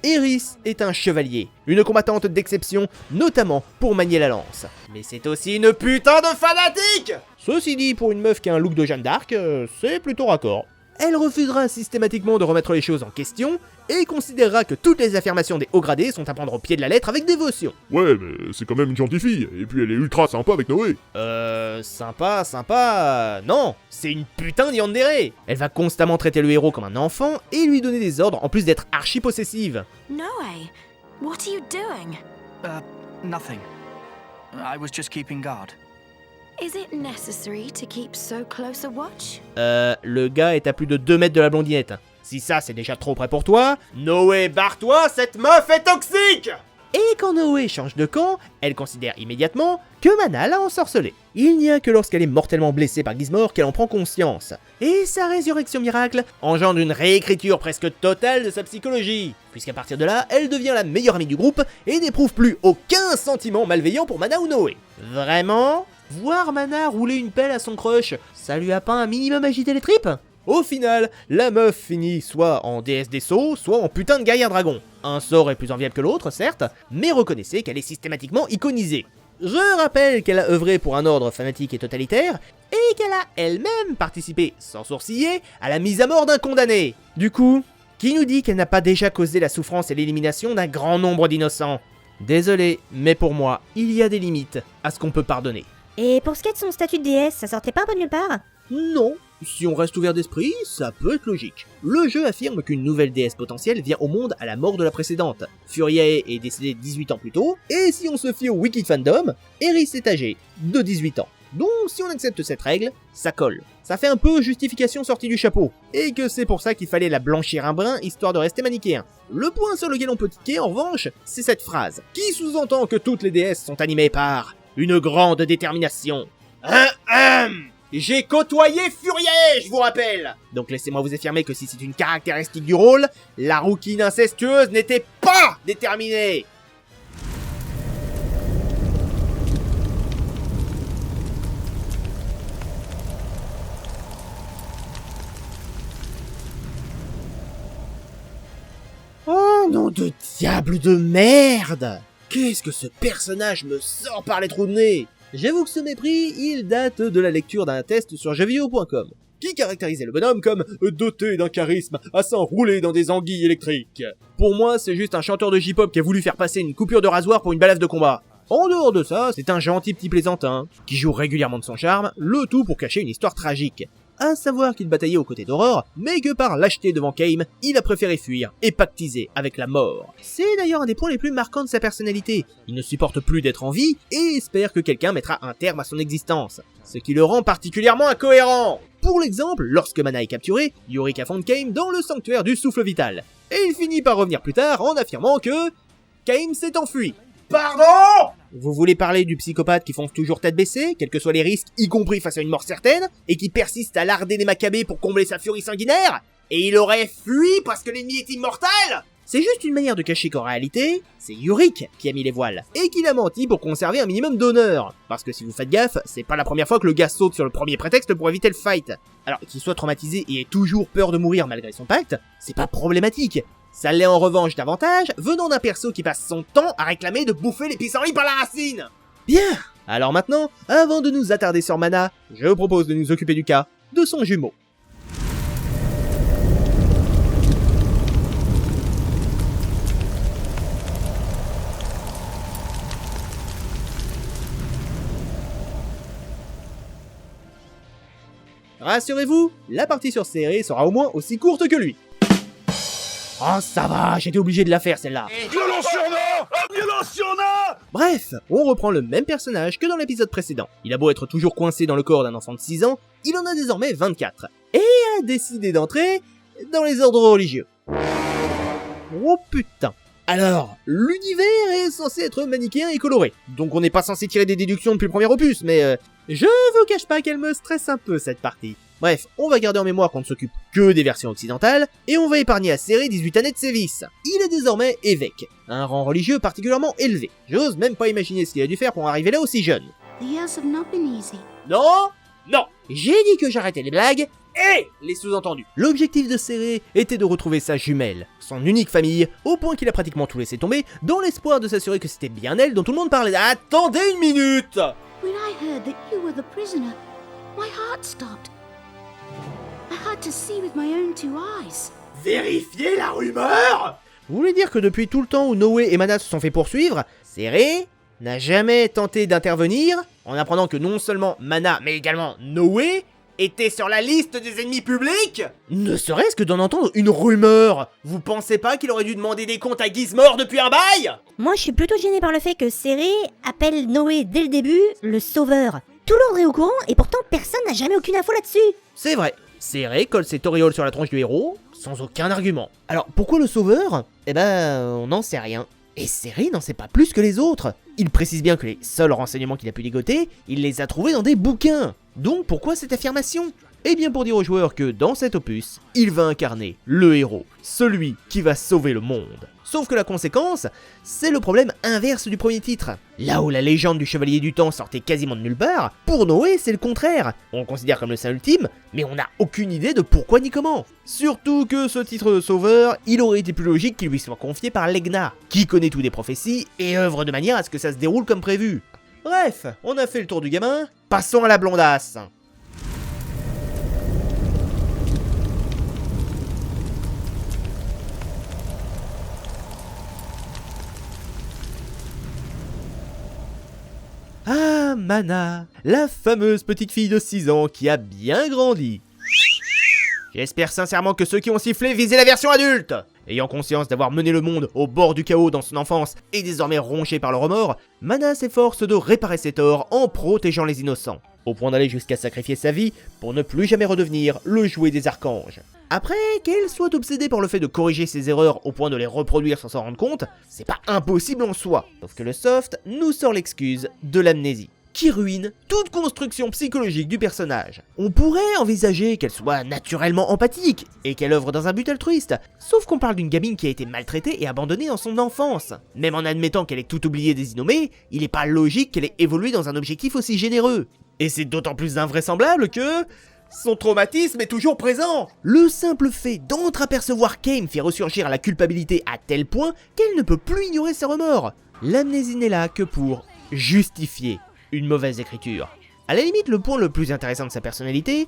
Eris est un chevalier, une combattante d'exception, notamment pour manier la lance. Mais c'est aussi une putain de fanatique! Ceci dit, pour une meuf qui a un look de Jeanne d'Arc, c'est plutôt raccord. Elle refusera systématiquement de remettre les choses en question, et considérera que toutes les affirmations des hauts gradés sont à prendre au pied de la lettre avec dévotion. Ouais, mais c'est quand même une gentille fille, et puis elle est ultra sympa avec Noé. Sympa... Non, c'est une putain de yandere. Elle va constamment traiter le héros comme un enfant et lui donner des ordres en plus d'être archi-possessive. Noe, what are you doing? Nothing. I was just keeping guard. Is it necessary to keep so close a watch? Le gars est à plus de 2 mètres de la blondinette. Si ça c'est déjà trop près pour toi, Noé, barre-toi, cette meuf est toxique! Et quand Noé change de camp, elle considère immédiatement que Mana l'a ensorcelée. Il n'y a que lorsqu'elle est mortellement blessée par Gizmor qu'elle en prend conscience. Et sa résurrection miracle engendre une réécriture presque totale de sa psychologie, puisqu'à partir de là, elle devient la meilleure amie du groupe et n'éprouve plus aucun sentiment malveillant pour Mana ou Noé. Vraiment? Voir Mana rouler une pelle à son crush, ça lui a pas un minimum agité les tripes? Au final, la meuf finit soit en déesse des sauts, soit en putain de guerrière dragon. Un sort est plus enviable que l'autre, certes, mais reconnaissez qu'elle est systématiquement iconisée. Je rappelle qu'elle a œuvré pour un ordre fanatique et totalitaire, et qu'elle a elle-même participé, sans sourciller, à la mise à mort d'un condamné. Du coup, qui nous dit qu'elle n'a pas déjà causé la souffrance et l'élimination d'un grand nombre d'innocents? Désolé, mais pour moi, il y a des limites à ce qu'on peut pardonner. Et pour ce qui est de son statut de déesse, ça sortait pas un peu de nulle part? Non, si on reste ouvert d'esprit, ça peut être logique. Le jeu affirme qu'une nouvelle déesse potentielle vient au monde à la mort de la précédente. Furiae est décédée 18 ans plus tôt, et si on se fie au wiki fandom, Eris est âgée de 18 ans. Donc si on accepte cette règle, ça colle. Ça fait un peu justification sortie du chapeau, et que c'est pour ça qu'il fallait la blanchir un brin histoire de rester manichéen. Le point sur lequel on peut tiquer en revanche, c'est cette phrase, qui sous-entend que toutes les déesses sont animées par une grande détermination. J'ai côtoyé Furiae, je vous rappelle. Donc laissez-moi vous affirmer que si c'est une caractéristique du rôle, la rouquine incestueuse n'était pas déterminée. Oh nom de diable de merde! Qu'est-ce que ce personnage me sort par les trous de nez! J'avoue que ce mépris, il date de la lecture d'un test sur jeuxvideo.com, qui caractérisait le bonhomme comme doté d'un charisme à s'enrouler dans des anguilles électriques. Pour moi, c'est juste un chanteur de J-pop qui a voulu faire passer une coupure de rasoir pour une balafre de combat. En dehors de ça, c'est un gentil petit plaisantin, qui joue régulièrement de son charme, le tout pour cacher une histoire tragique. À savoir qu'il bataillait aux côtés d'Aurore, mais que par lâcheté devant Kaim, il a préféré fuir et pactiser avec la mort. C'est d'ailleurs un des points les plus marquants de sa personnalité. Il ne supporte plus d'être en vie et espère que quelqu'un mettra un terme à son existence, ce qui le rend particulièrement incohérent. Pour l'exemple, lorsque Mana est capturé, Yorick affronte Kaim dans le sanctuaire du souffle vital, et il finit par revenir plus tard en affirmant que Kaim s'est enfui. Pardon? Vous voulez parler du psychopathe qui fonce toujours tête baissée, quels que soient les risques, y compris face à une mort certaine, et qui persiste à larder les Maccabées pour combler sa furie sanguinaire? Et il aurait fui parce que l'ennemi est immortel? C'est juste une manière de cacher qu'en réalité, c'est Yorick qui a mis les voiles, et qu'il a menti pour conserver un minimum d'honneur. Parce que si vous faites gaffe, c'est pas la première fois que le gars saute sur le premier prétexte pour éviter le fight. Alors qu'il soit traumatisé et ait toujours peur de mourir malgré son pacte, c'est pas problématique. Ça l'est en revanche davantage, venant d'un perso qui passe son temps à réclamer de bouffer les pissenlits par la racine. Bien. Alors maintenant, avant de nous attarder sur Mana, je vous propose de nous occuper du cas de son jumeau. Rassurez-vous, la partie sur Serré sera au moins aussi courte que lui. Oh ça va, j'étais obligé de la faire celle-là. Bref, on reprend le même personnage que dans l'épisode précédent. Il a beau être toujours coincé dans le corps d'un enfant de 6 ans, il en a désormais 24. Et a décidé d'entrer dans les ordres religieux. Oh putain. Alors, l'univers est censé être manichéen et coloré, donc on n'est pas censé tirer des déductions depuis le premier opus, mais je vous cache pas qu'elle me stresse un peu cette partie. Bref, on va garder en mémoire qu'on ne s'occupe que des versions occidentales, et on va épargner à Serré 18 années de sévices. Il est désormais évêque, un rang religieux particulièrement élevé. J'ose même pas imaginer ce qu'il a dû faire pour arriver là aussi jeune. The years have not been easy. Non, j'ai dit que j'arrêtais les blagues, et les sous-entendus. L'objectif de Serré était de retrouver sa jumelle, son unique famille, au point qu'il a pratiquement tout laissé tomber, dans l'espoir de s'assurer que c'était bien elle dont tout le monde parlait. Attendez une minute! When I heard that you were the prisoner, my heart stopped. I had to see with my own 2 eyes. vérifier la rumeur? Vous voulez dire que depuis tout le temps où Noé et Mana se sont fait poursuivre, Cere n'a jamais tenté d'intervenir en apprenant que non seulement Mana mais également Noé était sur la liste des ennemis publics? Ne serait-ce que d'en entendre une rumeur. Vous pensez pas qu'il aurait dû demander des comptes à Gizmore depuis un bail? Moi, je suis plutôt gênée par le fait que Cere appelle Noé dès le début le sauveur. Tout l'ordre est au courant et pourtant personne n'a jamais aucune info là-dessus. C'est vrai. Cere colle ses torioles sur la tronche du héros sans aucun argument. Alors pourquoi le sauveur? Eh ben, on n'en sait rien. Et Cere n'en sait pas plus que les autres. Il précise bien que les seuls renseignements qu'il a pu ligoter, il les a trouvés dans des bouquins. Donc pourquoi cette affirmation? Eh bien pour dire aux joueurs que dans cet opus, il va incarner le héros, celui qui va sauver le monde. Sauf que la conséquence, c'est le problème inverse du premier titre. Là où la légende du Chevalier du Temps sortait quasiment de nulle part, pour Noé c'est le contraire. On le considère comme le saint ultime, mais on n'a aucune idée de pourquoi ni comment. Surtout que ce titre de sauveur, il aurait été plus logique qu'il lui soit confié par Legna, qui connaît tout des prophéties et œuvre de manière à ce que ça se déroule comme prévu. Bref, on a fait le tour du gamin, passons à la blondasse. Ah, Mana, la fameuse petite fille de 6 ans qui a bien grandi. J'espère sincèrement que ceux qui ont sifflé visaient la version adulte. Ayant conscience d'avoir mené le monde au bord du chaos dans son enfance et désormais ronché par le remords, Mana s'efforce de réparer ses torts en protégeant les innocents, au point d'aller jusqu'à sacrifier sa vie pour ne plus jamais redevenir le jouet des archanges. Après, qu'elle soit obsédée par le fait de corriger ses erreurs au point de les reproduire sans s'en rendre compte, c'est pas impossible en soi, sauf que le soft nous sort l'excuse de l'amnésie, qui ruine toute construction psychologique du personnage. On pourrait envisager qu'elle soit naturellement empathique, et qu'elle œuvre dans un but altruiste, sauf qu'on parle d'une gamine qui a été maltraitée et abandonnée dans son enfance. Même en admettant qu'elle ait tout oublié des Innomés, il n'est pas logique qu'elle ait évolué dans un objectif aussi généreux. Et c'est d'autant plus invraisemblable que... son traumatisme est toujours présent. Le simple fait d'entreapercevoir Kame fait ressurgir la culpabilité à tel point qu'elle ne peut plus ignorer ses remords. L'amnésie n'est là que pour justifier une mauvaise écriture. À la limite, le point le plus intéressant de sa personnalité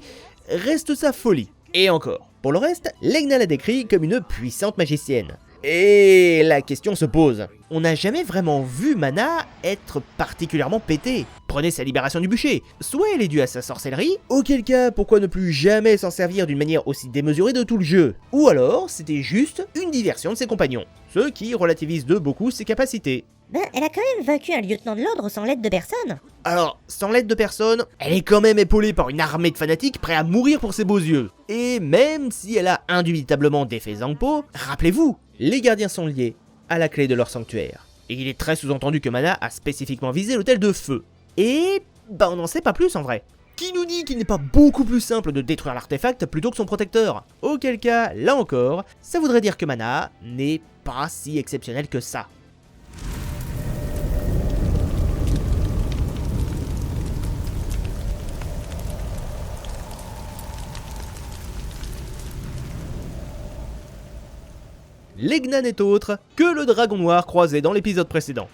reste sa folie. Et encore, pour le reste, Legna la décrit comme une puissante magicienne. Et la question se pose, on n'a jamais vraiment vu Mana être particulièrement pétée. Prenez sa libération du bûcher, soit elle est due à sa sorcellerie, auquel cas pourquoi ne plus jamais s'en servir d'une manière aussi démesurée de tout le jeu, ou alors c'était juste une diversion de ses compagnons, ce qui relativise de beaucoup ses capacités. Ben, elle a quand même vaincu un lieutenant de l'ordre sans l'aide de personne. Alors, sans l'aide de personne, elle est quand même épaulée par une armée de fanatiques prêts à mourir pour ses beaux yeux. Et même si elle a indubitablement défait Zangpo, rappelez-vous, les gardiens sont liés à la clé de leur sanctuaire. Et il est très sous-entendu que Mana a spécifiquement visé l'hôtel de feu. Et bah on n'en sait pas plus en vrai. Qui nous dit qu'il n'est pas beaucoup plus simple de détruire l'artefact plutôt que son protecteur? Auquel cas, là encore, ça voudrait dire que Mana n'est pas si exceptionnel que ça. Legna n'est autre que le dragon noir croisé dans l'épisode précédent.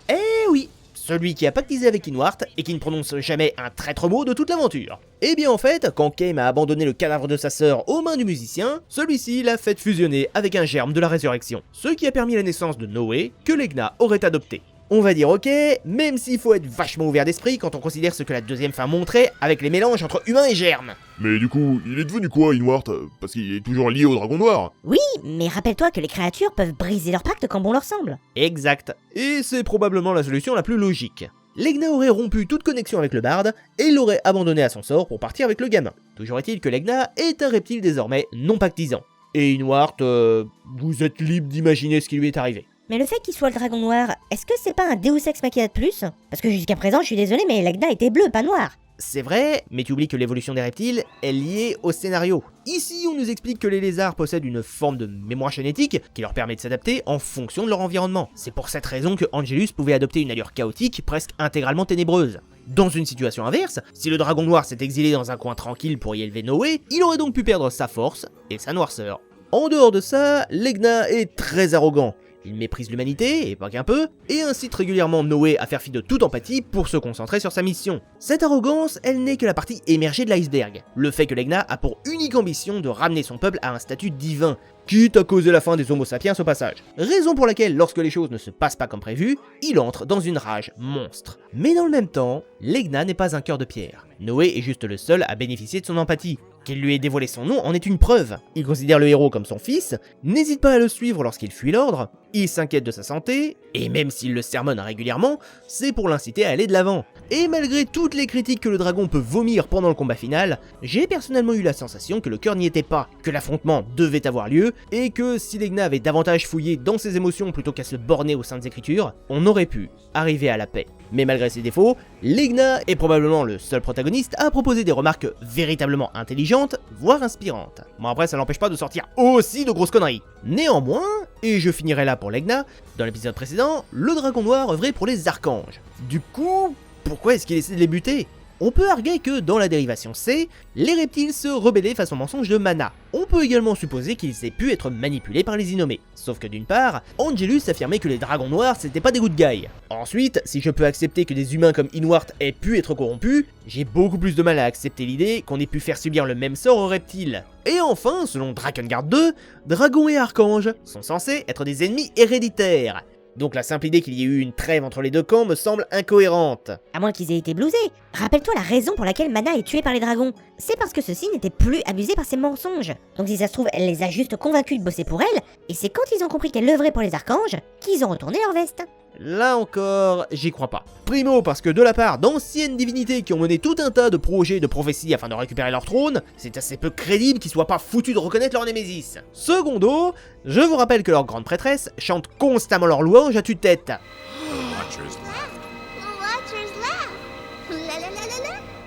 Eh oui, celui qui a pactisé avec Inward et qui ne prononce jamais un traître mot de toute l'aventure. Et bien en fait, quand Kame a abandonné le cadavre de sa sœur aux mains du musicien, celui-ci l'a fait fusionner avec un germe de la résurrection, ce qui a permis la naissance de Noé que Legna aurait adopté. On va dire ok, même s'il faut être vachement ouvert d'esprit quand on considère ce que la deuxième fin montrait avec les mélanges entre humains et germes. Mais du coup, il est devenu quoi, Inward? Parce qu'il est toujours lié au dragon noir. Oui, mais rappelle-toi que les créatures peuvent briser leur pacte quand bon leur semble. Exact. Et c'est probablement la solution la plus logique. Legna aurait rompu toute connexion avec le barde et l'aurait abandonné à son sort pour partir avec le gamin. Toujours est-il que Legna est un reptile désormais non pactisant. Et Inward, vous êtes libre d'imaginer ce qui lui est arrivé. Mais le fait qu'il soit le dragon noir, est-ce que c'est pas un Deus Ex Machina de plus? Parce que jusqu'à présent, je suis désolé, mais Legna était bleu, pas noir. C'est vrai, mais tu oublies que l'évolution des reptiles est liée au scénario. Ici, on nous explique que les lézards possèdent une forme de mémoire génétique qui leur permet de s'adapter en fonction de leur environnement. C'est pour cette raison que Angelus pouvait adopter une allure chaotique presque intégralement ténébreuse. Dans une situation inverse, si le dragon noir s'est exilé dans un coin tranquille pour y élever Noé, il aurait donc pu perdre sa force et sa noirceur. En dehors de ça, Legna est très arrogant. Il méprise l'humanité, et pas qu'un peu, et incite régulièrement Noé à faire fi de toute empathie pour se concentrer sur sa mission. Cette arrogance, elle n'est que la partie émergée de l'iceberg. Le fait que Legna a pour unique ambition de ramener son peuple à un statut divin, quitte à causer la fin des Homo sapiens au passage. Raison pour laquelle, lorsque les choses ne se passent pas comme prévu, il entre dans une rage monstre. Mais dans le même temps, Legna n'est pas un cœur de pierre. Noé est juste le seul à bénéficier de son empathie. Qu'il lui ait dévoilé son nom en est une preuve. Il considère le héros comme son fils, n'hésite pas à le suivre lorsqu'il fuit l'ordre, il s'inquiète de sa santé, et même s'il le sermonne régulièrement, c'est pour l'inciter à aller de l'avant. Et malgré toutes les critiques que le dragon peut vomir pendant le combat final, j'ai personnellement eu la sensation que le cœur n'y était pas, que l'affrontement devait avoir lieu, et que si Legna avait davantage fouillé dans ses émotions plutôt qu'à se borner aux saintes écritures, on aurait pu arriver à la paix. Mais malgré ses défauts, Legna est probablement le seul protagoniste à proposer des remarques véritablement intelligentes, voire inspirantes. Bon après ça n'empêche pas de sortir aussi de grosses conneries. Néanmoins, et je finirai là pour Legna, dans l'épisode précédent, le dragon noir œuvrait pour les archanges. Du coup, pourquoi est-ce qu'il essaie de les buter ? On peut arguer que dans la dérivation C, les reptiles se rebellaient face au mensonge de Mana. On peut également supposer qu'ils aient pu être manipulés par les innommés. Sauf que d'une part, Angelus affirmait que les dragons noirs c'était pas des good guys. Ensuite, si je peux accepter que des humains comme Inward aient pu être corrompus, j'ai beaucoup plus de mal à accepter l'idée qu'on ait pu faire subir le même sort aux reptiles. Et enfin, selon Drakengard 2, dragons et archanges sont censés être des ennemis héréditaires. Donc la simple idée qu'il y ait eu une trêve entre les deux camps me semble incohérente. À moins qu'ils aient été blousés. Rappelle-toi la raison pour laquelle Mana est tuée par les dragons. C'est parce que ceux-ci n'étaient plus amusés par ses mensonges. Donc si ça se trouve, elle les a juste convaincus de bosser pour elle, et c'est quand ils ont compris qu'elle œuvrait pour les archanges, qu'ils ont retourné leur veste. Là encore, j'y crois pas. Primo, parce que de la part d'anciennes divinités qui ont mené tout un tas de projets et de prophéties afin de récupérer leur trône, c'est assez peu crédible qu'ils soient pas foutus de reconnaître leur némésis. Secondo, je vous rappelle que leur grande prêtresse chante constamment leur louange à tue-tête.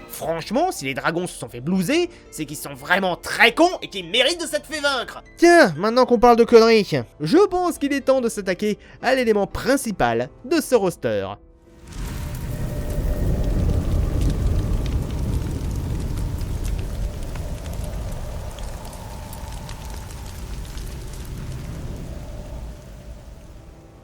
Franchement, si les dragons se sont fait blouser, c'est qu'ils sont vraiment très cons et qu'ils méritent de s'être fait vaincre. Tiens, maintenant qu'on parle de conneries, je pense qu'il est temps de s'attaquer à l'élément principal de ce roster.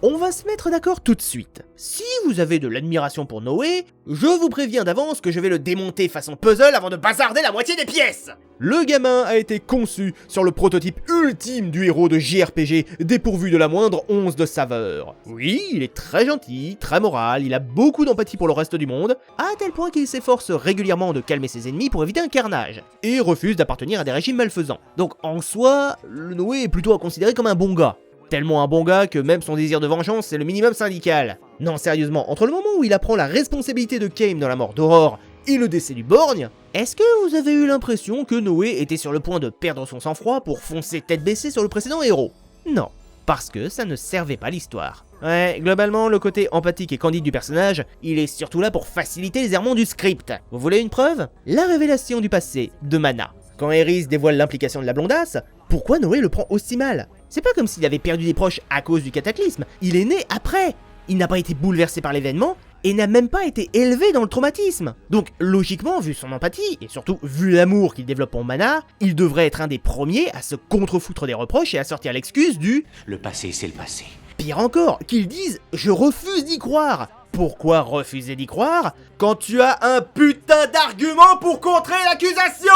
On va se mettre d'accord tout de suite. Si vous avez de l'admiration pour Noé, je vous préviens d'avance que je vais le démonter façon puzzle avant de bazarder la moitié des pièces. Le gamin a été conçu sur le prototype ultime du héros de JRPG, dépourvu de la moindre once de saveur. Oui, il est très gentil, très moral, il a beaucoup d'empathie pour le reste du monde, à tel point qu'il s'efforce régulièrement de calmer ses ennemis pour éviter un carnage, et refuse d'appartenir à des régimes malfaisants. Donc en soi, le Noé est plutôt à considérer comme un bon gars. Tellement un bon gars que même son désir de vengeance c'est le minimum syndical. Non sérieusement, entre le moment où il apprend la responsabilité de Kaim dans la mort d'Aurore et le décès du Borgne, est-ce que vous avez eu l'impression que Noé était sur le point de perdre son sang-froid pour foncer tête baissée sur le précédent héros? Non, parce que ça ne servait pas l'histoire. Ouais, globalement, le côté empathique et candide du personnage, il est surtout là pour faciliter les errements du script. Vous voulez une preuve? La révélation du passé de Mana. Quand Eris dévoile l'implication de la blondasse, pourquoi Noé le prend aussi mal? C'est pas comme s'il avait perdu des proches à cause du cataclysme, il est né après. Il n'a pas été bouleversé par l'événement, et n'a même pas été élevé dans le traumatisme. Donc logiquement, vu son empathie, et surtout vu l'amour qu'il développe pour Mana, il devrait être un des premiers à se contrefoutre des reproches et à sortir l'excuse du « Le passé, c'est le passé ». Pire encore, qu'il dise « Je refuse d'y croire ». Pourquoi refuser d'y croire quand tu as un putain d'argument pour contrer l'accusation?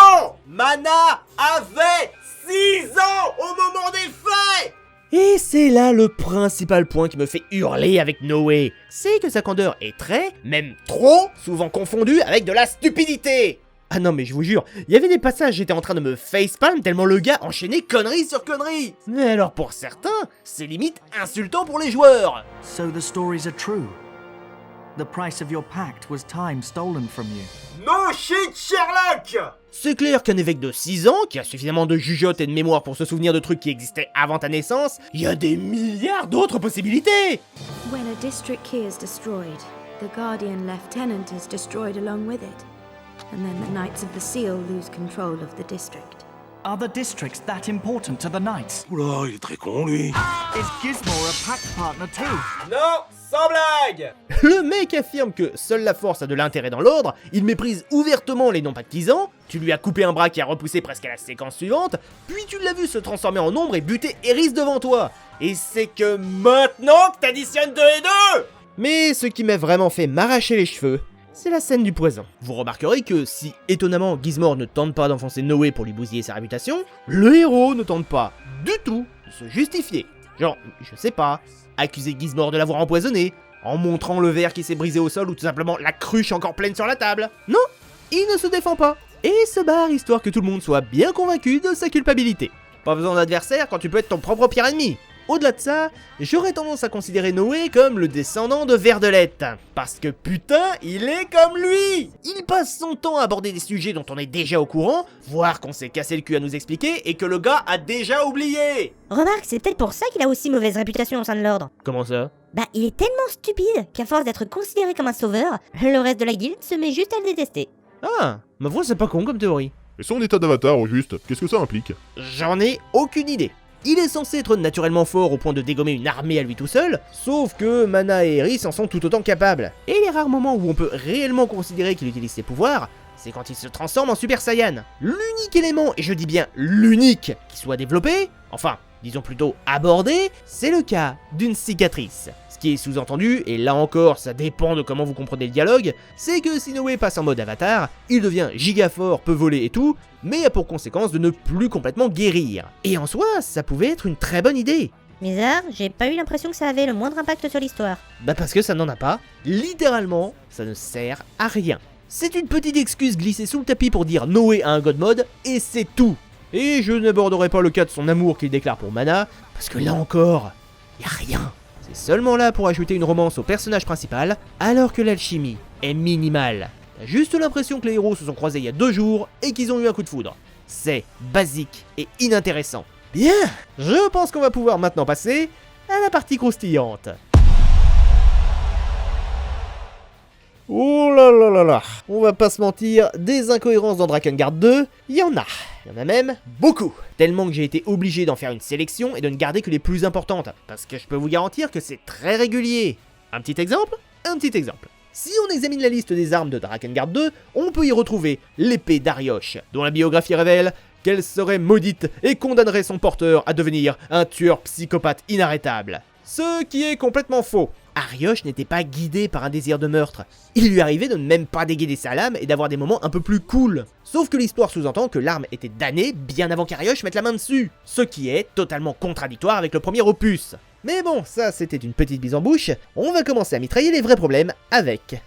Mana avait 6 ans au moment des faits! Et c'est là le principal point qui me fait hurler avec Noé. C'est que sa candeur est très, même trop, souvent confondue avec de la stupidité. Ah non mais je vous jure, il y avait des passages j'étais en train de me facepalm tellement le gars enchaînait connerie sur connerie. Mais alors pour certains, c'est limite insultant pour les joueurs. So the stories are true. The price of your pact was time stolen from you. No shit, Sherlock! C'est clair qu'un évêque de 6 ans, qui a suffisamment de jugeote et de mémoire pour se souvenir de trucs qui existaient avant ta naissance, il y a des milliards d'autres possibilités! When a district key is destroyed, the Guardian Lieutenant is destroyed along with it. And then the Knights of the Seal lose control of the district. Are the districts that important to the Knights? Oula, il est très con, lui. Is Gizmo a pact partner too? Non, sans blague. Le mec affirme que seule la force a de l'intérêt dans l'ordre, il méprise ouvertement les non-pactisants, tu lui as coupé un bras qui a repoussé presque à la séquence suivante, puis tu l'as vu se transformer en ombre et buter Eris devant toi. Et c'est que maintenant que t'additionnes 2 et 2. Mais ce qui m'a vraiment fait m'arracher les cheveux, c'est la scène du poison. Vous remarquerez que si, étonnamment, Gizmore ne tente pas d'enfoncer Noé pour lui bousiller sa réputation, le héros ne tente pas, du tout, de se justifier. Genre, je sais pas, accuser Gizmore de l'avoir empoisonné, en montrant le verre qui s'est brisé au sol ou tout simplement la cruche encore pleine sur la table. Non, il ne se défend pas, et se barre histoire que tout le monde soit bien convaincu de sa culpabilité. Pas besoin d'adversaire quand tu peux être ton propre pire ennemi. Au-delà de ça, j'aurais tendance à considérer Noé comme le descendant de Verdelette. Parce que putain, il est comme lui. Il passe son temps à aborder des sujets dont on est déjà au courant, voire qu'on s'est cassé le cul à nous expliquer et que le gars a déjà oublié. Remarque, c'est peut-être pour ça qu'il a aussi mauvaise réputation au sein de l'ordre. Comment ça? Bah, il est tellement stupide qu'à force d'être considéré comme un sauveur, le reste de la guilde se met juste à le détester. Ah, ma foi c'est pas con comme théorie. Et son état d'avatar, au juste, qu'est-ce que ça implique? J'en ai aucune idée. Il est censé être naturellement fort au point de dégommer une armée à lui tout seul, sauf que Mana et Eris en sont tout autant capables. Et les rares moments où on peut réellement considérer qu'il utilise ses pouvoirs, c'est quand il se transforme en Super Saiyan. L'unique élément, et je dis bien l'unique, qui soit développé, enfin, disons plutôt abordé, c'est le cas d'une cicatrice. Ce qui est sous-entendu, et là encore ça dépend de comment vous comprenez le dialogue, c'est que si Noé passe en mode avatar, il devient giga fort, peut voler et tout, mais a pour conséquence de ne plus complètement guérir. Et en soi, ça pouvait être une très bonne idée. Bizarre, j'ai pas eu l'impression que ça avait le moindre impact sur l'histoire. Bah parce que ça n'en a pas. Littéralement, ça ne sert à rien. C'est une petite excuse glissée sous le tapis pour dire Noé a un god mode, et c'est tout. Et je n'aborderai pas le cas de son amour qu'il déclare pour Mana, parce que là encore, y a rien. C'est seulement là pour ajouter une romance au personnage principal, alors que l'alchimie est minimale. T'as juste l'impression que les héros se sont croisés il y a 2 jours et qu'ils ont eu un coup de foudre. C'est basique et inintéressant. Bien, je pense qu'on va pouvoir maintenant passer à la partie croustillante. Oh là là là là, on va pas se mentir, des incohérences dans Drakengard 2, il y en a même beaucoup. Tellement que j'ai été obligé d'en faire une sélection et de ne garder que les plus importantes, parce que je peux vous garantir que c'est très régulier. Un petit exemple. Si on examine la liste des armes de Drakengard 2, on peut y retrouver l'épée d'Arioche, dont la biographie révèle qu'elle serait maudite et condamnerait son porteur à devenir un tueur psychopathe inarrêtable. Ce qui est complètement faux. Arioche n'était pas guidé par un désir de meurtre. Il lui arrivait de ne même pas dégainer sa lame et d'avoir des moments un peu plus cool. Sauf que l'histoire sous-entend que l'arme était damnée bien avant qu'Arioche mette la main dessus. Ce qui est totalement contradictoire avec le premier opus. Mais bon, ça c'était une petite bise en bouche. On va commencer à mitrailler les vrais problèmes avec...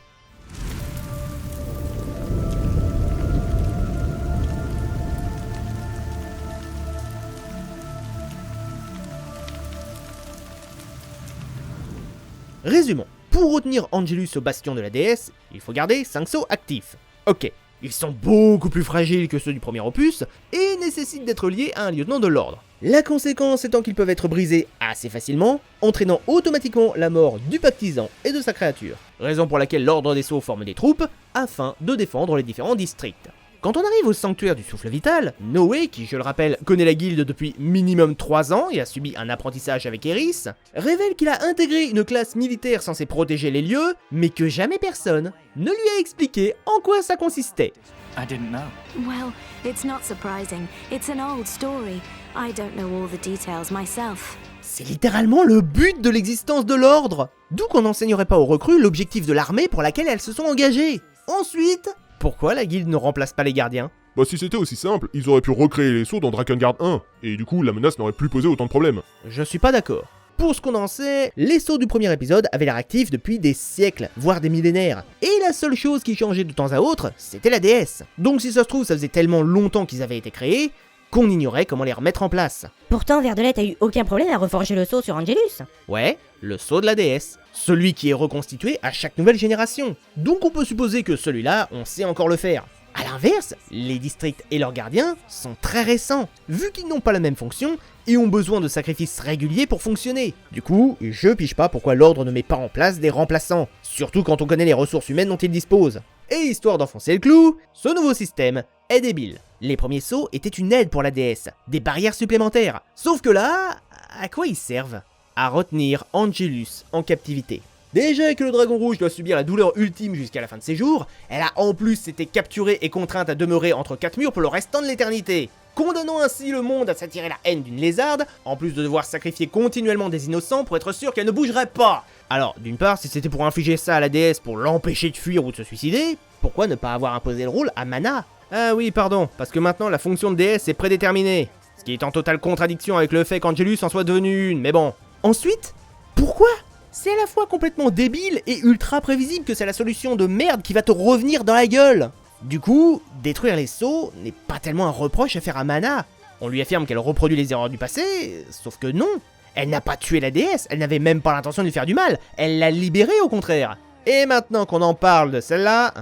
Résumons, pour retenir Angelus au bastion de la déesse, il faut garder 5 sauts actifs. Ok, ils sont beaucoup plus fragiles que ceux du premier opus, et nécessitent d'être liés à un lieutenant de l'ordre. La conséquence étant qu'ils peuvent être brisés assez facilement, entraînant automatiquement la mort du pactisan et de sa créature. Raison pour laquelle l'ordre des sceaux forme des troupes, afin de défendre les différents districts. Quand on arrive au sanctuaire du souffle vital, Noé, qui je le rappelle connaît la guilde depuis minimum 3 ans et a subi un apprentissage avec Eris, révèle qu'il a intégré une classe militaire censée protéger les lieux, mais que jamais personne ne lui a expliqué en quoi ça consistait. I didn't know. Well, it's not surprising. It's an old story. I don't know all the details myself. C'est littéralement le but de l'existence de l'ordre. D'où qu'on n'enseignerait pas aux recrues l'objectif de l'armée pour laquelle elles se sont engagées. Ensuite... Pourquoi la guilde ne remplace pas les gardiens? Bah si c'était aussi simple, ils auraient pu recréer les sauts dans Drakengard 1, et du coup la menace n'aurait plus posé autant de problèmes. Je suis pas d'accord. Pour ce qu'on en sait, les sauts du premier épisode avaient l'air actifs depuis des siècles, voire des millénaires. Et la seule chose qui changeait de temps à autre, c'était la déesse. Donc si ça se trouve, ça faisait tellement longtemps qu'ils avaient été créés, qu'on ignorait comment les remettre en place. Pourtant, Verdelette a eu aucun problème à reforger le sceau sur Angelus. Ouais, le sceau de la déesse. Celui qui est reconstitué à chaque nouvelle génération. Donc on peut supposer que celui-là, on sait encore le faire. A l'inverse, les districts et leurs gardiens sont très récents, vu qu'ils n'ont pas la même fonction et ont besoin de sacrifices réguliers pour fonctionner. Du coup, je pige pas pourquoi l'ordre ne met pas en place des remplaçants, surtout quand on connaît les ressources humaines dont il dispose. Et histoire d'enfoncer le clou, ce nouveau système est débile. Les premiers sauts étaient une aide pour la déesse, des barrières supplémentaires. Sauf que là, à quoi ils servent? À retenir Angelus en captivité. Déjà que le dragon rouge doit subir la douleur ultime jusqu'à la fin de ses jours, elle a en plus été capturée et contrainte à demeurer entre 4 murs pour le restant de l'éternité, condamnant ainsi le monde à s'attirer la haine d'une lézarde, en plus de devoir sacrifier continuellement des innocents pour être sûr qu'elle ne bougerait pas. Alors, d'une part, si c'était pour infliger ça à la déesse pour l'empêcher de fuir ou de se suicider, pourquoi ne pas avoir imposé le rôle à Mana? Ah oui, pardon, parce que maintenant la fonction de déesse est prédéterminée, ce qui est en totale contradiction avec le fait qu'Angelus en soit devenu une, mais bon. Ensuite, pourquoi? C'est à la fois complètement débile et ultra prévisible que c'est la solution de merde qui va te revenir dans la gueule. Du coup, détruire les sceaux n'est pas tellement un reproche à faire à Mana. On lui affirme qu'elle reproduit les erreurs du passé, sauf que non. Elle n'a pas tué la déesse, elle n'avait même pas l'intention de lui faire du mal, elle l'a libérée au contraire. Et maintenant qu'on en parle de celle-là...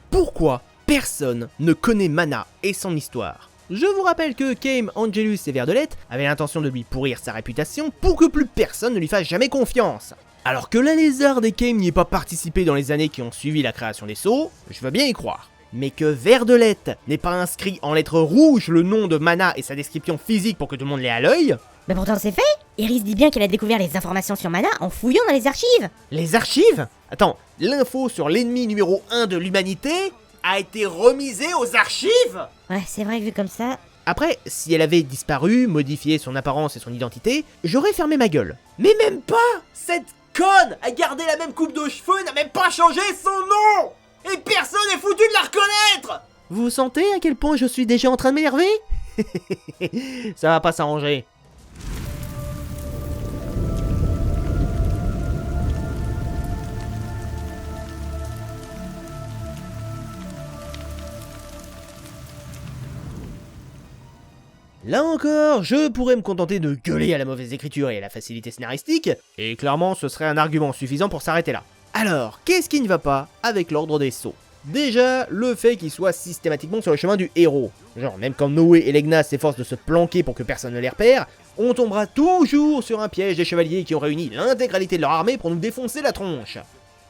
Pourquoi personne ne connaît Mana et son histoire? Je vous rappelle que Kaim, Angelus et Verdelette avaient l'intention de lui pourrir sa réputation pour que plus personne ne lui fasse jamais confiance. Alors que la lézarde et Kaim n'y aient pas participé dans les années qui ont suivi la création des sceaux, je veux bien y croire. Mais que Verdelette n'ait pas inscrit en lettres rouges le nom de Mana et sa description physique pour que tout le monde l'ait à l'œil... Mais pourtant c'est fait. Iris dit bien qu'elle a découvert les informations sur Mana en fouillant dans les archives. Les archives? Attends, l'info sur l'ennemi numéro 1 de l'humanité a été remisée aux archives? Ouais, c'est vrai que vu comme ça... Après, si elle avait disparu, modifié son apparence et son identité, j'aurais fermé ma gueule. Mais même pas! Cette conne a gardé la même coupe de cheveux et n'a même pas changé son nom! Et personne n'est foutu de la reconnaître! Vous sentez à quel point je suis déjà en train de m'énerver? Ça va pas s'arranger. Là encore, je pourrais me contenter de gueuler à la mauvaise écriture et à la facilité scénaristique, et clairement ce serait un argument suffisant pour s'arrêter là. Alors, qu'est-ce qui ne va pas avec l'ordre des sceaux? Déjà, le fait qu'il soit systématiquement sur le chemin du héros. Genre, même quand Noé et Legna s'efforcent de se planquer pour que personne ne les repère, on tombera toujours sur un piège des chevaliers qui ont réuni l'intégralité de leur armée pour nous défoncer la tronche.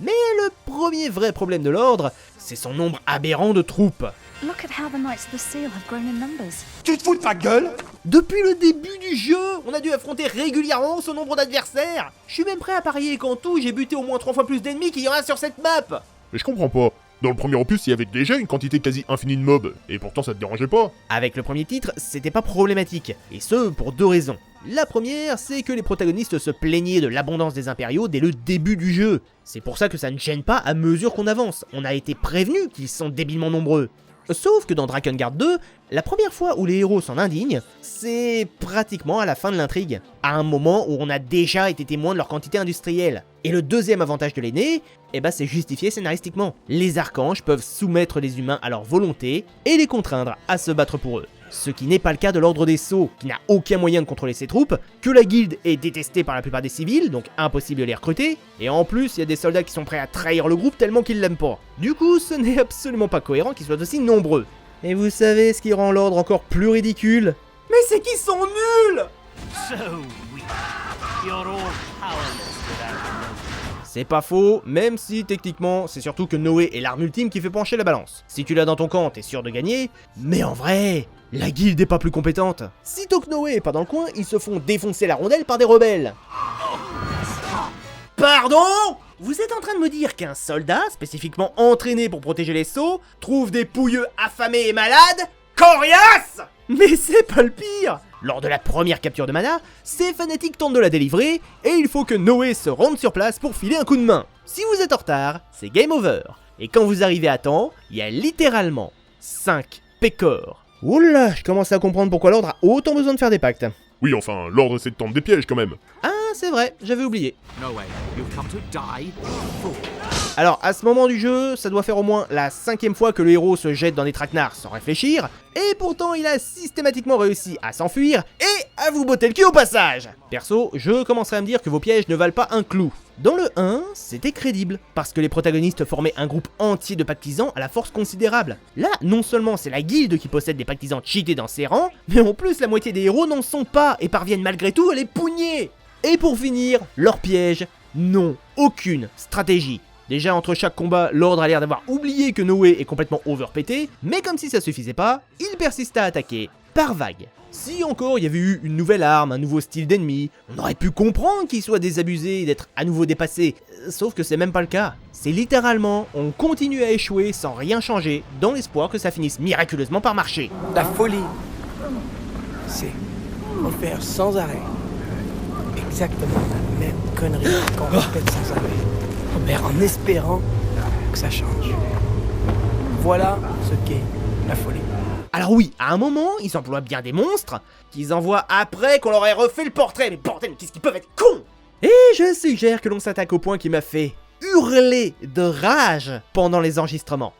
Mais le premier vrai problème de l'ordre, c'est son nombre aberrant de troupes. Look at how the Knights of the Seal have grown in numbers. Tu te fous de ta gueule? Depuis le début du jeu, on a dû affronter régulièrement ce nombre d'adversaires. Je suis même prêt à parier qu'en tout, j'ai buté au moins 3 fois plus d'ennemis qu'il y en a sur cette map. Mais je comprends pas. Dans le premier opus, il y avait déjà une quantité quasi infinie de mobs, et pourtant ça te dérangeait pas. Avec le premier titre, c'était pas problématique, et ce pour 2 raisons. La première, c'est que les protagonistes se plaignaient de l'abondance des impériaux dès le début du jeu. C'est pour ça que ça ne gêne pas à mesure qu'on avance, on a été prévenus qu'ils sont débilement nombreux. Sauf que dans Drakengard 2, la première fois où les héros s'en indignent, c'est pratiquement à la fin de l'intrigue, à un moment où on a déjà été témoin de leur quantité industrielle. Et le deuxième avantage de l'aîné, c'est justifié scénaristiquement. Les archanges peuvent soumettre les humains à leur volonté et les contraindre à se battre pour eux. Ce qui n'est pas le cas de l'ordre des sceaux, qui n'a aucun moyen de contrôler ses troupes, que la guilde est détestée par la plupart des civils, donc impossible de les recruter, et en plus il y a des soldats qui sont prêts à trahir le groupe tellement qu'ils l'aiment pas. Du coup, ce n'est absolument pas cohérent qu'ils soient aussi nombreux. Et vous savez ce qui rend l'ordre encore plus ridicule? Mais c'est qu'ils sont nuls! C'est pas faux, même si techniquement c'est surtout que Noé est l'arme ultime qui fait pencher la balance. Si tu l'as dans ton camp, t'es sûr de gagner, mais en vrai, la guilde est pas plus compétente. Sitôt que Noé est pas dans le coin, ils se font défoncer la rondelle par des rebelles. Pardon? Vous êtes en train de me dire qu'un soldat, spécifiquement entraîné pour protéger les sceaux, trouve des pouilleux affamés et malades? Coriace! Mais c'est pas le pire! Lors de la première capture de Mana, ces fanatiques tentent de la délivrer, et il faut que Noé se rende sur place pour filer un coup de main. Si vous êtes en retard, c'est game over. Et quand vous arrivez à temps, il y a littéralement 5 pécores. Oula, je commence à comprendre pourquoi l'ordre a autant besoin de faire des pactes. Oui, enfin, l'ordre c'est de tendre des pièges quand même. Ah, c'est vrai, j'avais oublié. Alors, à ce moment du jeu, ça doit faire au moins la 5e fois que le héros se jette dans des traquenards sans réfléchir, et pourtant il a systématiquement réussi à s'enfuir et à vous botter le cul au passage. Perso, je commencerai à me dire que vos pièges ne valent pas un clou. Dans le 1, c'était crédible, parce que les protagonistes formaient un groupe entier de pactisans à la force considérable. Là, non seulement c'est la guilde qui possède des pactisans cheatés dans ses rangs, mais en plus la moitié des héros n'en sont pas et parviennent malgré tout à les pougner. Et pour finir, leurs pièges n'ont aucune stratégie. Déjà entre chaque combat, l'ordre a l'air d'avoir oublié que Noé est complètement overpété, mais comme si ça suffisait pas, il persiste à attaquer, par vague. Si encore il y avait eu une nouvelle arme, un nouveau style d'ennemi, on aurait pu comprendre qu'il soit désabusé et d'être à nouveau dépassé, sauf que c'est même pas le cas. C'est littéralement, on continue à échouer sans rien changer, dans l'espoir que ça finisse miraculeusement par marcher. La folie, c'est refaire sans arrêt exactement la même connerie qu'on répète sans arrêt, mais en espérant que ça change. Voilà ce qu'est la folie. Alors oui, à un moment, ils emploient bien des monstres, qu'ils envoient après qu'on leur ait refait le portrait, mais bordel, qu'est-ce qu'ils peuvent être cons! Et je suggère que l'on s'attaque au point qui m'a fait hurler de rage pendant les enregistrements.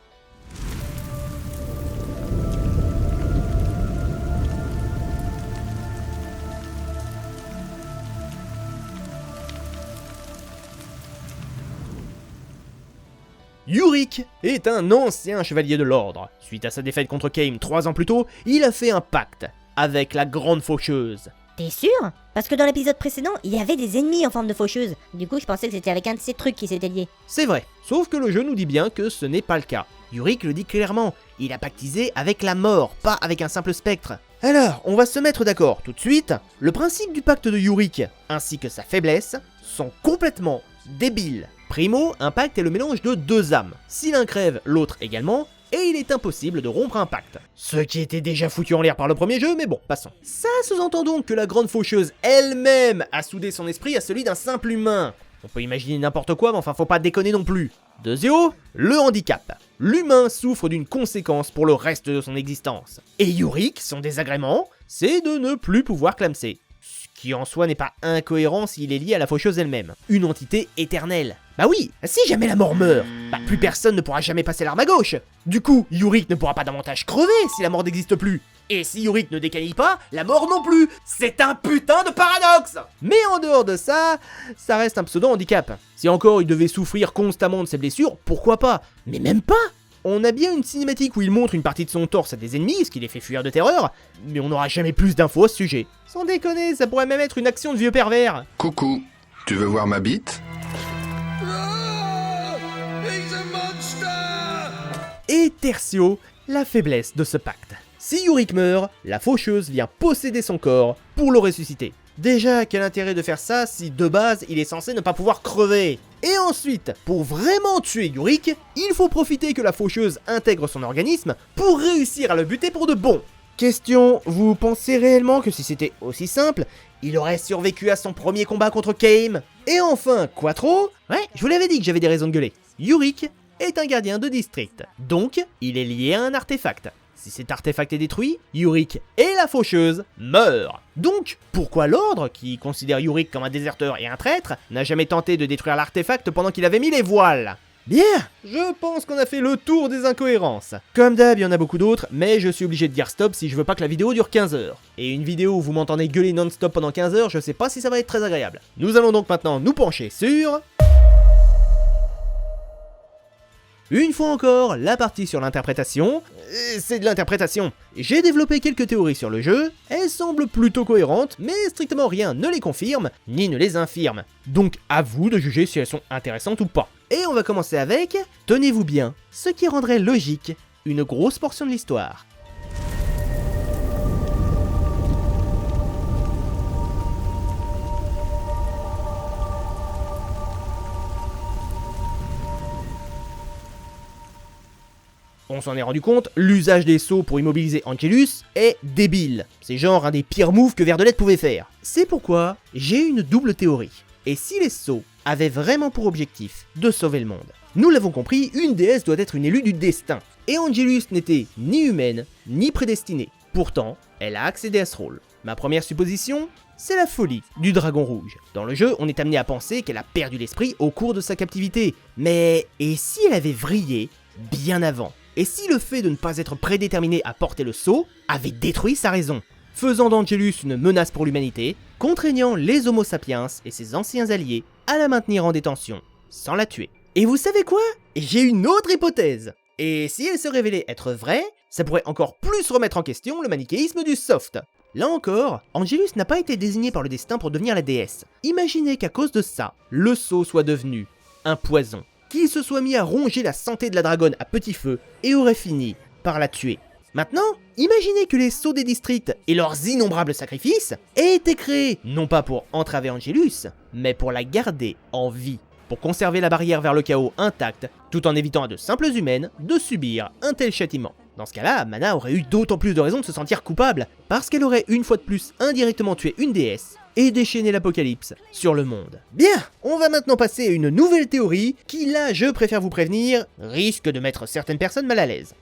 Yurick est un ancien chevalier de l'ordre. Suite à sa défaite contre Kame 3 ans plus tôt, il a fait un pacte avec la Grande Faucheuse. T'es sûr? Parce que dans l'épisode précédent, il y avait des ennemis en forme de faucheuse. Du coup, je pensais que c'était avec un de ces trucs qui s'était lié. C'est vrai, sauf que le jeu nous dit bien que ce n'est pas le cas. Yurick le dit clairement, il a pactisé avec la mort, pas avec un simple spectre. Alors, on va se mettre d'accord tout de suite. Le principe du pacte de Yurick, ainsi que sa faiblesse, sont complètement débiles. Primo, un pacte est le mélange de deux âmes. Si l'un crève, l'autre également, et il est impossible de rompre un pacte. Ce qui était déjà foutu en l'air par le premier jeu, mais bon, passons. Ça sous-entend donc que la Grande Faucheuse elle-même a soudé son esprit à celui d'un simple humain. On peut imaginer n'importe quoi, mais enfin faut pas déconner non plus. Deuxièmement, le handicap. L'humain souffre d'une conséquence pour le reste de son existence. Et Yurick, son désagrément, c'est de ne plus pouvoir clamser. Ce qui en soi n'est pas incohérent s'il est lié à la faucheuse elle-même. Une entité éternelle. Bah oui, si jamais la mort meurt, bah plus personne ne pourra jamais passer l'arme à gauche. Du coup, Yurick ne pourra pas davantage crever si la mort n'existe plus. Et si Yurick ne décanille pas, la mort non plus. C'est un putain de paradoxe. Mais en dehors de ça, ça reste un pseudo-handicap. Si encore il devait souffrir constamment de ses blessures, pourquoi pas? Mais même pas. On a bien une cinématique où il montre une partie de son torse à des ennemis, ce qui les fait fuir de terreur, mais on n'aura jamais plus d'infos à ce sujet. Sans déconner, ça pourrait même être une action de vieux pervers. Coucou, tu veux voir ma bite? Et tertio, la faiblesse de ce pacte. Si Yurick meurt, la faucheuse vient posséder son corps pour le ressusciter. Déjà, quel intérêt de faire ça si de base il est censé ne pas pouvoir crever? Et ensuite, pour vraiment tuer Yurick, il faut profiter que la faucheuse intègre son organisme pour réussir à le buter pour de bon. Question, vous pensez réellement que si c'était aussi simple, il aurait survécu à son premier combat contre Kame? Et enfin, Quattro, ouais, je vous l'avais dit que j'avais des raisons de gueuler. Yurick est un gardien de district, donc il est lié à un artefact. Si cet artefact est détruit, Yurick et la faucheuse meurent. Donc, pourquoi l'ordre, qui considère Yurick comme un déserteur et un traître, n'a jamais tenté de détruire l'artefact pendant qu'il avait mis les voiles? Bien, je pense qu'on a fait le tour des incohérences. Comme d'hab, il y en a beaucoup d'autres, mais je suis obligé de dire stop si je veux pas que la vidéo dure 15 heures. Et une vidéo où vous m'entendez gueuler non-stop pendant 15 heures, je sais pas si ça va être très agréable. Nous allons donc maintenant nous pencher sur... Une fois encore, la partie sur l'interprétation, c'est de l'interprétation. J'ai développé quelques théories sur le jeu, elles semblent plutôt cohérentes, mais strictement rien ne les confirme, ni ne les infirme. Donc à vous de juger si elles sont intéressantes ou pas. Et on va commencer avec, tenez-vous bien, ce qui rendrait logique une grosse portion de l'histoire. On s'en est rendu compte, l'usage des sceaux pour immobiliser Angelus est débile. C'est genre un des pires moves que Verdelette pouvait faire. C'est pourquoi j'ai une double théorie. Et si les sceaux avaient vraiment pour objectif de sauver le monde? Nous l'avons compris, une déesse doit être une élue du destin. Et Angelus n'était ni humaine, ni prédestinée. Pourtant, elle a accédé à ce rôle. Ma première supposition, c'est la folie du dragon rouge. Dans le jeu, on est amené à penser qu'elle a perdu l'esprit au cours de sa captivité. Mais, et si elle avait vrillé bien avant? Et si le fait de ne pas être prédéterminé à porter le sceau avait détruit sa raison? faisant d'Angelus une menace pour l'humanité, contraignant les Homo sapiens et ses anciens alliés à la maintenir en détention, sans la tuer. Et vous savez quoi? J'ai une autre hypothèse. Et si elle se révélait être vraie, ça pourrait encore plus remettre en question le manichéisme du soft. Là encore, Angelus n'a pas été désigné par le destin pour devenir la déesse. Imaginez qu'à cause de ça, le sceau soit devenu un poison, qu'il se soit mis à ronger la santé de la dragonne à petit feu et aurait fini par la tuer. Maintenant, imaginez que les sceaux des districts et leurs innombrables sacrifices aient été créés non pas pour entraver Angelus, mais pour la garder en vie, pour conserver la barrière vers le chaos intacte, tout en évitant à de simples humaines de subir un tel châtiment. Dans ce cas-là, Mana aurait eu d'autant plus de raisons de se sentir coupable, parce qu'elle aurait une fois de plus indirectement tué une déesse et déchaîné l'apocalypse sur le monde. Bien, on va maintenant passer à une nouvelle théorie qui, là, je préfère vous prévenir, risque de mettre certaines personnes mal à l'aise.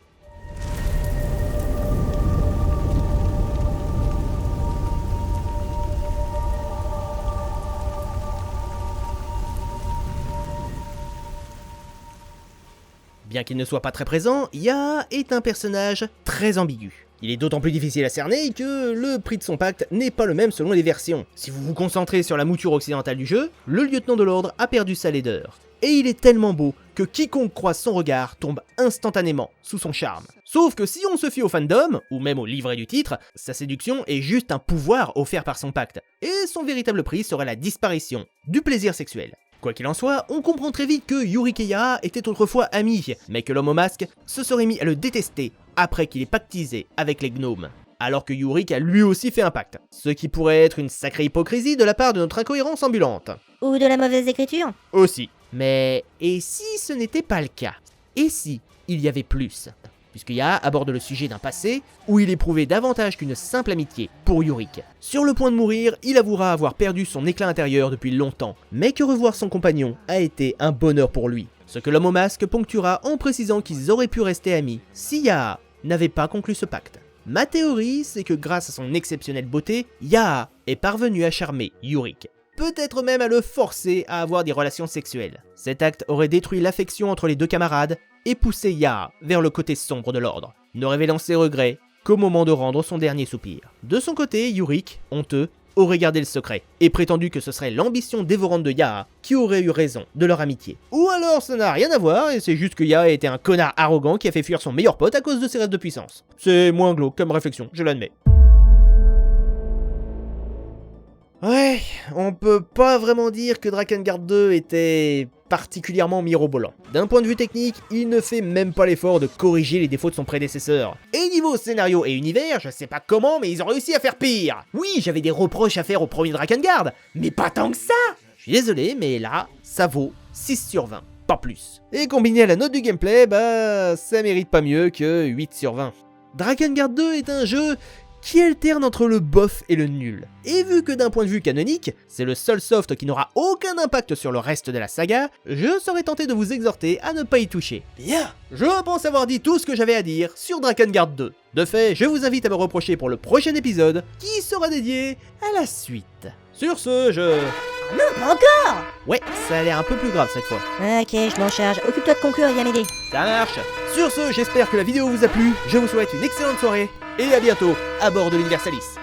Bien qu'il ne soit pas très présent, Yaa est un personnage très ambigu. Il est d'autant plus difficile à cerner que le prix de son pacte n'est pas le même selon les versions. Si vous vous concentrez sur la mouture occidentale du jeu, le lieutenant de l'ordre a perdu sa laideur. Et il est tellement beau que quiconque croise son regard tombe instantanément sous son charme. Sauf que si on se fie au fandom, ou même au livret du titre, sa séduction est juste un pouvoir offert par son pacte, et son véritable prix serait la disparition du plaisir sexuel. Quoi qu'il en soit, on comprend très vite que Yurik et Yaa étaient autrefois amis, mais que l'homme au masque se serait mis à le détester après qu'il ait pactisé avec les gnomes. Alors que Yurik a lui aussi fait un pacte, ce qui pourrait être une sacrée hypocrisie de la part de notre incohérence ambulante. Ou de la mauvaise écriture. Aussi. Mais, et si ce n'était pas le cas? Et si il y avait plus? Puisque Yaa aborde le sujet d'un passé où il éprouvait davantage qu'une simple amitié pour Yurik. Sur le point de mourir, il avouera avoir perdu son éclat intérieur depuis longtemps, mais que revoir son compagnon a été un bonheur pour lui. Ce que l'homme au masque ponctuera en précisant qu'ils auraient pu rester amis si Yaa n'avait pas conclu ce pacte. Ma théorie, c'est que grâce à son exceptionnelle beauté, Yaa est parvenu à charmer Yurik. Peut-être même à le forcer à avoir des relations sexuelles. Cet acte aurait détruit l'affection entre les deux camarades et poussé Yaa vers le côté sombre de l'ordre, ne révélant ses regrets qu'au moment de rendre son dernier soupir. De son côté, Yurik, honteux, aurait gardé le secret et prétendu que ce serait l'ambition dévorante de Yaa qui aurait eu raison de leur amitié. Ou alors ça n'a rien à voir et c'est juste que Yaa était un connard arrogant qui a fait fuir son meilleur pote à cause de ses rêves de puissance. C'est moins glauque comme réflexion, je l'admets. Ouais, on peut pas vraiment dire que Drakengard 2 était particulièrement mirobolant. D'un point de vue technique, il ne fait même pas l'effort de corriger les défauts de son prédécesseur. Et niveau scénario et univers, je sais pas comment, mais ils ont réussi à faire pire. Oui, j'avais des reproches à faire au premier Drakengard, mais pas tant que ça. Je suis désolé, mais là, ça vaut 6 sur 20, pas plus. Et combiné à la note du gameplay, bah, ça mérite pas mieux que 8 sur 20. Drakengard 2 est un jeu qui alterne entre le bof et le nul. Et vu que d'un point de vue canonique, c'est le seul soft qui n'aura aucun impact sur le reste de la saga, je serais tenté de vous exhorter à ne pas y toucher. Bien, je pense avoir dit tout ce que j'avais à dire sur Drakengard 2. De fait, je vous invite à me reprocher pour le prochain épisode, qui sera dédié à la suite. Sur ce, Non, pas encore. Ouais, ça a l'air un peu plus grave cette fois. Ok, je m'en charge. Occupe-toi de conclure et viens m'aider. Ça marche. Sur ce, j'espère que la vidéo vous a plu, je vous souhaite une excellente soirée, et à bientôt à bord de l'Universalis.